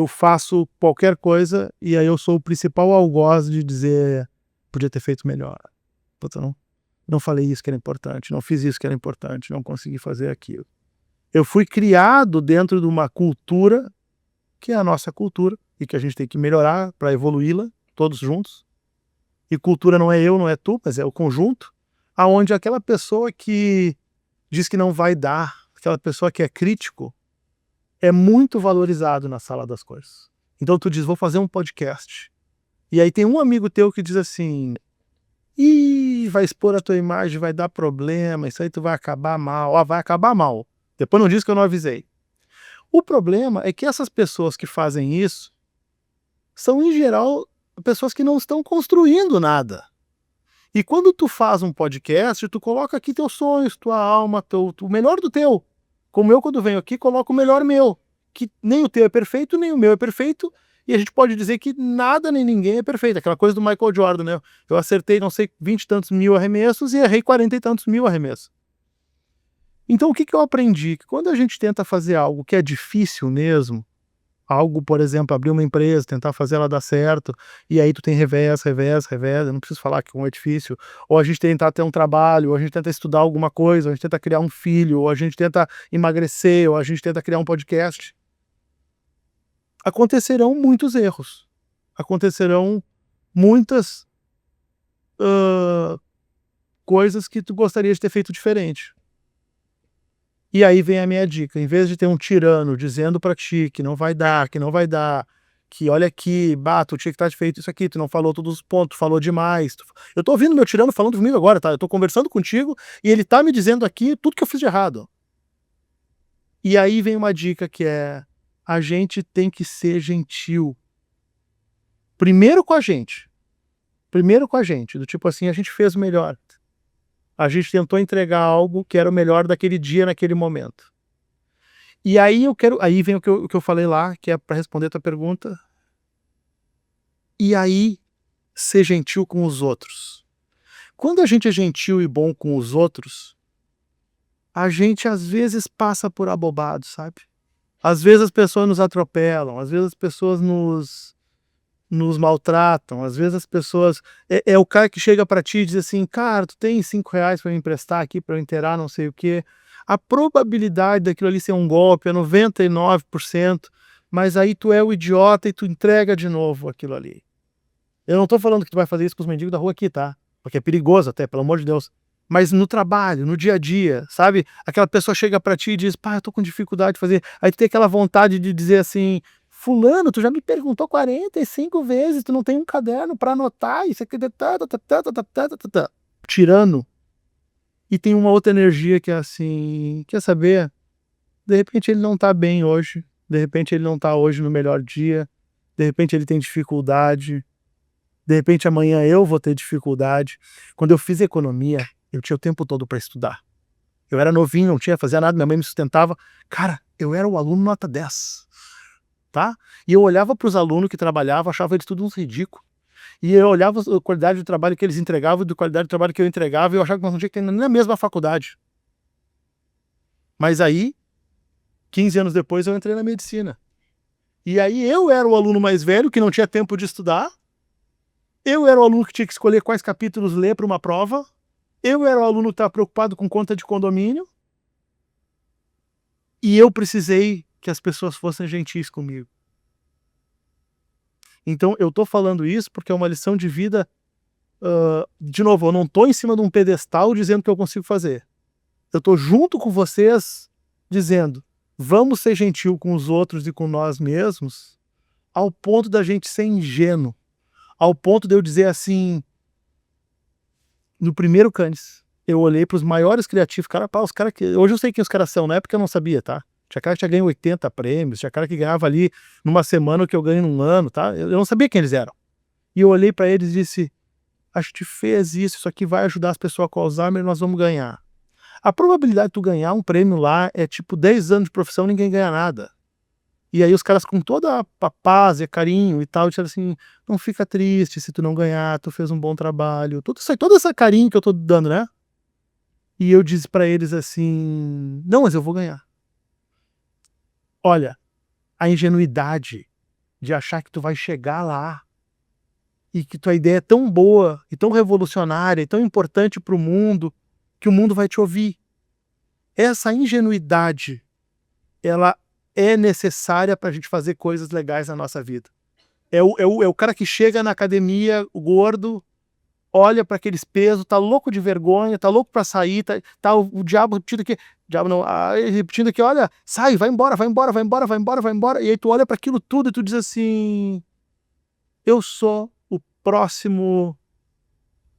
faço qualquer coisa e aí eu sou o principal algoz de dizer podia ter feito melhor. Puta, não falei isso que era importante, não fiz isso que era importante, não consegui fazer aquilo. Eu fui criado dentro de uma cultura que é a nossa cultura e que a gente tem que melhorar para evoluí-la todos juntos. E cultura não é eu, não é tu, mas é o conjunto, aonde aquela pessoa que diz que não vai dar, aquela pessoa que é crítico, é muito valorizado na sala das coisas. Então tu diz, vou fazer um podcast. E aí tem um amigo teu que diz assim, vai expor a tua imagem, vai dar problema, isso aí tu vai acabar mal. Vai acabar mal. Depois não diz que eu não avisei. O problema é que essas pessoas que fazem isso são, em geral, pessoas que não estão construindo nada. E quando tu faz um podcast, tu coloca aqui teus sonhos, tua alma, o melhor do teu. Como eu, quando venho aqui, coloco o melhor meu. Que nem o teu é perfeito, nem o meu é perfeito. E a gente pode dizer que nada nem ninguém é perfeito. Aquela coisa do Michael Jordan, né? Eu acertei, não sei, 20 e tantos mil arremessos e errei 40 e tantos mil arremessos. Então, o que eu aprendi? Que quando a gente tenta fazer algo que é difícil mesmo, algo, por exemplo, abrir uma empresa, tentar fazer ela dar certo, e aí tu tem revés, eu não preciso falar que como é difícil, ou a gente tentar ter um trabalho, ou a gente tenta estudar alguma coisa, ou a gente tenta criar um filho, ou a gente tenta emagrecer, ou a gente tenta criar um podcast. Acontecerão muitos erros, acontecerão muitas coisas que tu gostaria de ter feito diferente. E aí vem a minha dica, em vez de ter um tirano dizendo pra ti que não vai dar, que olha aqui, tu tinha que estar feito isso aqui, tu não falou todos os pontos, tu falou demais. Eu tô ouvindo meu tirano falando comigo agora, tá? Eu tô conversando contigo e ele tá me dizendo aqui tudo que eu fiz de errado. E aí vem uma dica que é, a gente tem que ser gentil. Primeiro com a gente, do tipo assim, a gente fez o melhor. A gente tentou entregar algo que era o melhor daquele dia, naquele momento. E aí aí vem o que eu falei lá, que é para responder a tua pergunta. E aí, ser gentil com os outros. Quando a gente é gentil e bom com os outros, a gente às vezes passa por abobado, sabe? Às vezes as pessoas nos atropelam, às vezes as pessoas nos maltratam. Às vezes as pessoas... É o cara que chega para ti e diz assim, cara, tu tem R$5 para me emprestar aqui para eu inteirar não sei o quê. A probabilidade daquilo ali ser um golpe é 99%, mas aí tu é o idiota e tu entrega de novo aquilo ali. Eu não tô falando que tu vai fazer isso com os mendigos da rua aqui, tá? Porque é perigoso até, pelo amor de Deus. Mas no trabalho, no dia a dia, sabe? Aquela pessoa chega pra ti e diz, pá, eu tô com dificuldade de fazer. Aí tu tem aquela vontade de dizer assim, fulano, tu já me perguntou 45 vezes, tu não tem um caderno pra anotar, isso aqui... Tirano. E tem uma outra energia que é assim, quer saber? De repente ele não tá bem hoje, de repente ele não tá hoje no melhor dia, de repente ele tem dificuldade, de repente amanhã eu vou ter dificuldade. Quando eu fiz economia, eu tinha o tempo todo para estudar. Eu era novinho, não tinha, fazia nada, minha mãe me sustentava. Cara, eu era o aluno nota 10, tá? E eu olhava para os alunos que trabalhavam, achava eles tudo uns ridículos. E eu olhava a qualidade do trabalho que eles entregavam e a qualidade do trabalho que eu entregava e eu achava que nós não tinha que ter nem na mesma faculdade. Mas aí, 15 anos depois, eu entrei na medicina. E aí eu era o aluno mais velho que não tinha tempo de estudar. Eu era o aluno que tinha que escolher quais capítulos ler para uma prova. Eu era o aluno que estava preocupado com conta de condomínio. E eu precisei que as pessoas fossem gentis comigo. Então eu tô falando isso porque é uma lição de vida. De novo, eu não tô em cima de um pedestal dizendo que eu consigo fazer. Eu tô junto com vocês dizendo, vamos ser gentil com os outros e com nós mesmos, ao ponto da gente ser ingênuo. Ao ponto de eu dizer assim, no primeiro Cannes, eu olhei para os maiores criativos, cara, pá, os caras que... Hoje eu sei quem os caras são, na época eu não sabia, tá? Tinha cara que tinha ganho 80 prêmios, tinha cara que ganhava ali numa semana o que eu ganho num ano, tá? Eu não sabia quem eles eram. E eu olhei para eles e disse, a gente fez isso aqui vai ajudar as pessoas com Alzheimer e nós vamos ganhar. A probabilidade de tu ganhar um prêmio lá é tipo 10 anos de profissão, ninguém ganha nada. E aí os caras com toda a paz e carinho e tal, disseram assim, não fica triste se tu não ganhar, tu fez um bom trabalho. Toda essa carinho que eu tô dando, né? E eu disse pra eles assim, não, mas eu vou ganhar. Olha, a ingenuidade de achar que tu vai chegar lá e que tua ideia é tão boa e tão revolucionária e tão importante pro mundo que o mundo vai te ouvir. Essa ingenuidade, ela é necessária para a gente fazer coisas legais na nossa vida. É o cara que chega na academia, o gordo, olha para aqueles pesos, tá louco de vergonha, tá louco para sair, tá o diabo repetindo aqui, diabo não, repetindo aqui, olha, sai, vai embora, vai embora, vai embora, vai embora, vai embora, e aí tu olha para aquilo tudo e tu diz assim, eu sou o próximo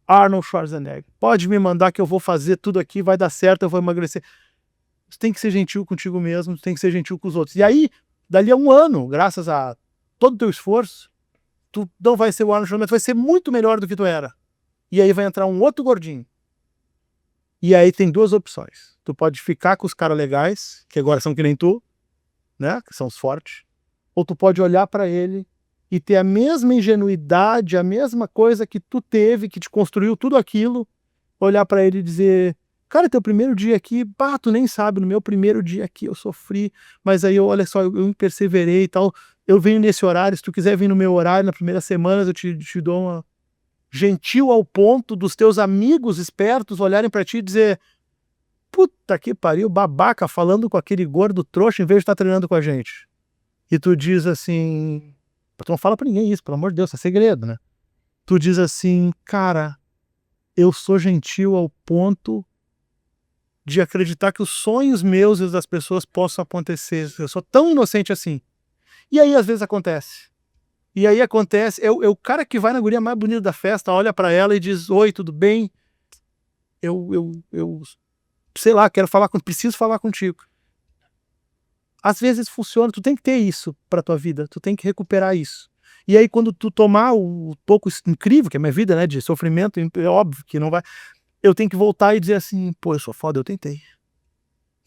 Arnold Schwarzenegger, pode me mandar que eu vou fazer tudo aqui, vai dar certo, eu vou emagrecer. Tu tem que ser gentil contigo mesmo, tu tem que ser gentil com os outros. E aí, dali a um ano, graças a todo o teu esforço, tu não vai ser o Arnold Schwarzenegger, tu vai ser muito melhor do que tu era. E aí vai entrar um outro gordinho. E aí tem duas opções. Tu pode ficar com os caras legais, que agora são que nem tu, né, que são os fortes, ou tu pode olhar para ele e ter a mesma ingenuidade, a mesma coisa que tu teve, que te construiu tudo aquilo, olhar para ele e dizer, cara, teu primeiro dia aqui, pá, tu nem sabe, no meu primeiro dia aqui eu sofri, mas aí olha só, eu perseverei e tal, eu venho nesse horário, se tu quiser vir no meu horário, na primeira semana eu te dou uma... Gentil ao ponto dos teus amigos espertos olharem pra ti e dizer, puta que pariu, babaca, falando com aquele gordo trouxa em vez de estar treinando com a gente. E tu diz assim, tu não fala pra ninguém isso, pelo amor de Deus, é segredo, né? Tu diz assim, cara, eu sou gentil ao ponto de acreditar que os sonhos meus e os das pessoas possam acontecer. Eu sou tão inocente assim. E aí às vezes acontece. E aí acontece, é o cara que vai na guria mais bonita da festa, olha pra ela e diz, oi, tudo bem? Eu sei lá, preciso falar contigo. Às vezes funciona, tu tem que ter isso pra tua vida, tu tem que recuperar isso. E aí quando tu tomar o pouco incrível, que é a minha vida, né, de sofrimento, é óbvio que não vai... Eu tenho que voltar e dizer assim, pô, eu sou foda, eu tentei.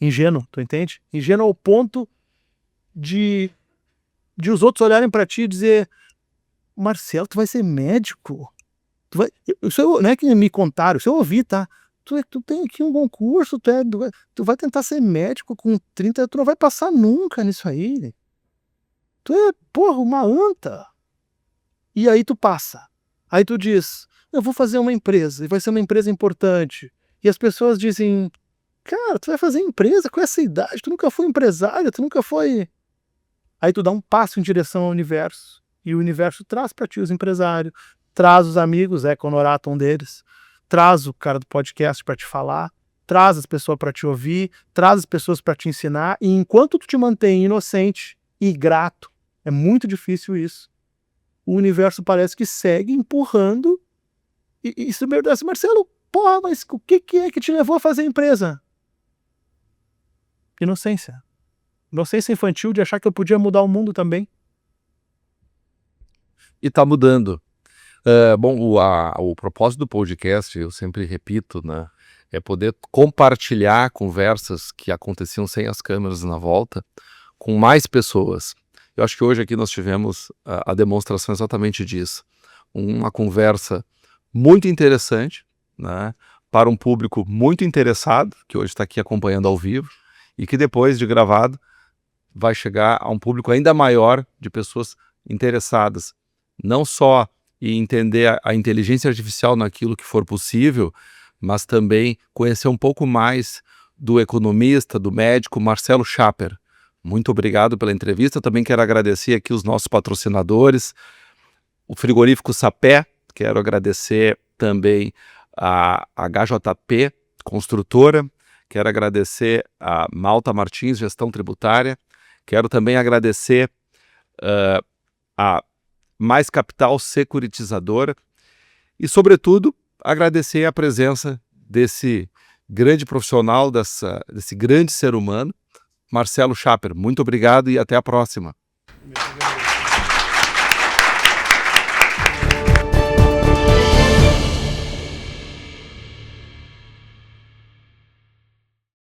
Ingênuo, tu entende? Ingênuo ao ponto de os outros olharem pra ti e dizer, Marcelo, tu vai ser médico? Isso não é que me contaram, isso eu ouvi, tá? Tu tem aqui um bom curso, tu vai tentar ser médico com 30, tu não vai passar nunca nisso aí. Tu é, porra, uma anta. E aí tu passa. Aí tu diz, eu vou fazer uma empresa, e vai ser uma empresa importante. E as pessoas dizem, cara, tu vai fazer empresa com essa idade, tu nunca foi empresário, tu nunca foi... Aí tu dá um passo em direção ao universo, e o universo traz para ti os empresários, traz os amigos, Honorato um deles, traz o cara do podcast para te falar, traz as pessoas para te ouvir, traz as pessoas para te ensinar, e enquanto tu te mantém inocente e grato, é muito difícil isso, o universo parece que segue empurrando, e se me desse, Marcelo, porra, mas o que é que te levou a fazer a empresa? Inocência. Inocência infantil de achar que eu podia mudar o mundo também. E está mudando. Bom, o propósito do podcast, eu sempre repito, né, é poder compartilhar conversas que aconteciam sem as câmeras na volta com mais pessoas. Eu acho que hoje aqui nós tivemos a demonstração exatamente disso. Uma conversa muito interessante, né, para um público muito interessado, que hoje está aqui acompanhando ao vivo, e que depois de gravado vai chegar a um público ainda maior de pessoas interessadas, não só em entender a inteligência artificial naquilo que for possível, mas também conhecer um pouco mais do economista, do médico Marcelo Schaper. Muito obrigado pela entrevista. Também quero agradecer aqui os nossos patrocinadores, o frigorífico Sapé, quero agradecer também a HJP Construtora, quero agradecer a Malta Martins Gestão Tributária, quero também agradecer a Mais Capital Securitizadora e, sobretudo, agradecer a presença desse grande profissional, desse grande ser humano, Marcelo Schaper. Muito obrigado e até a próxima.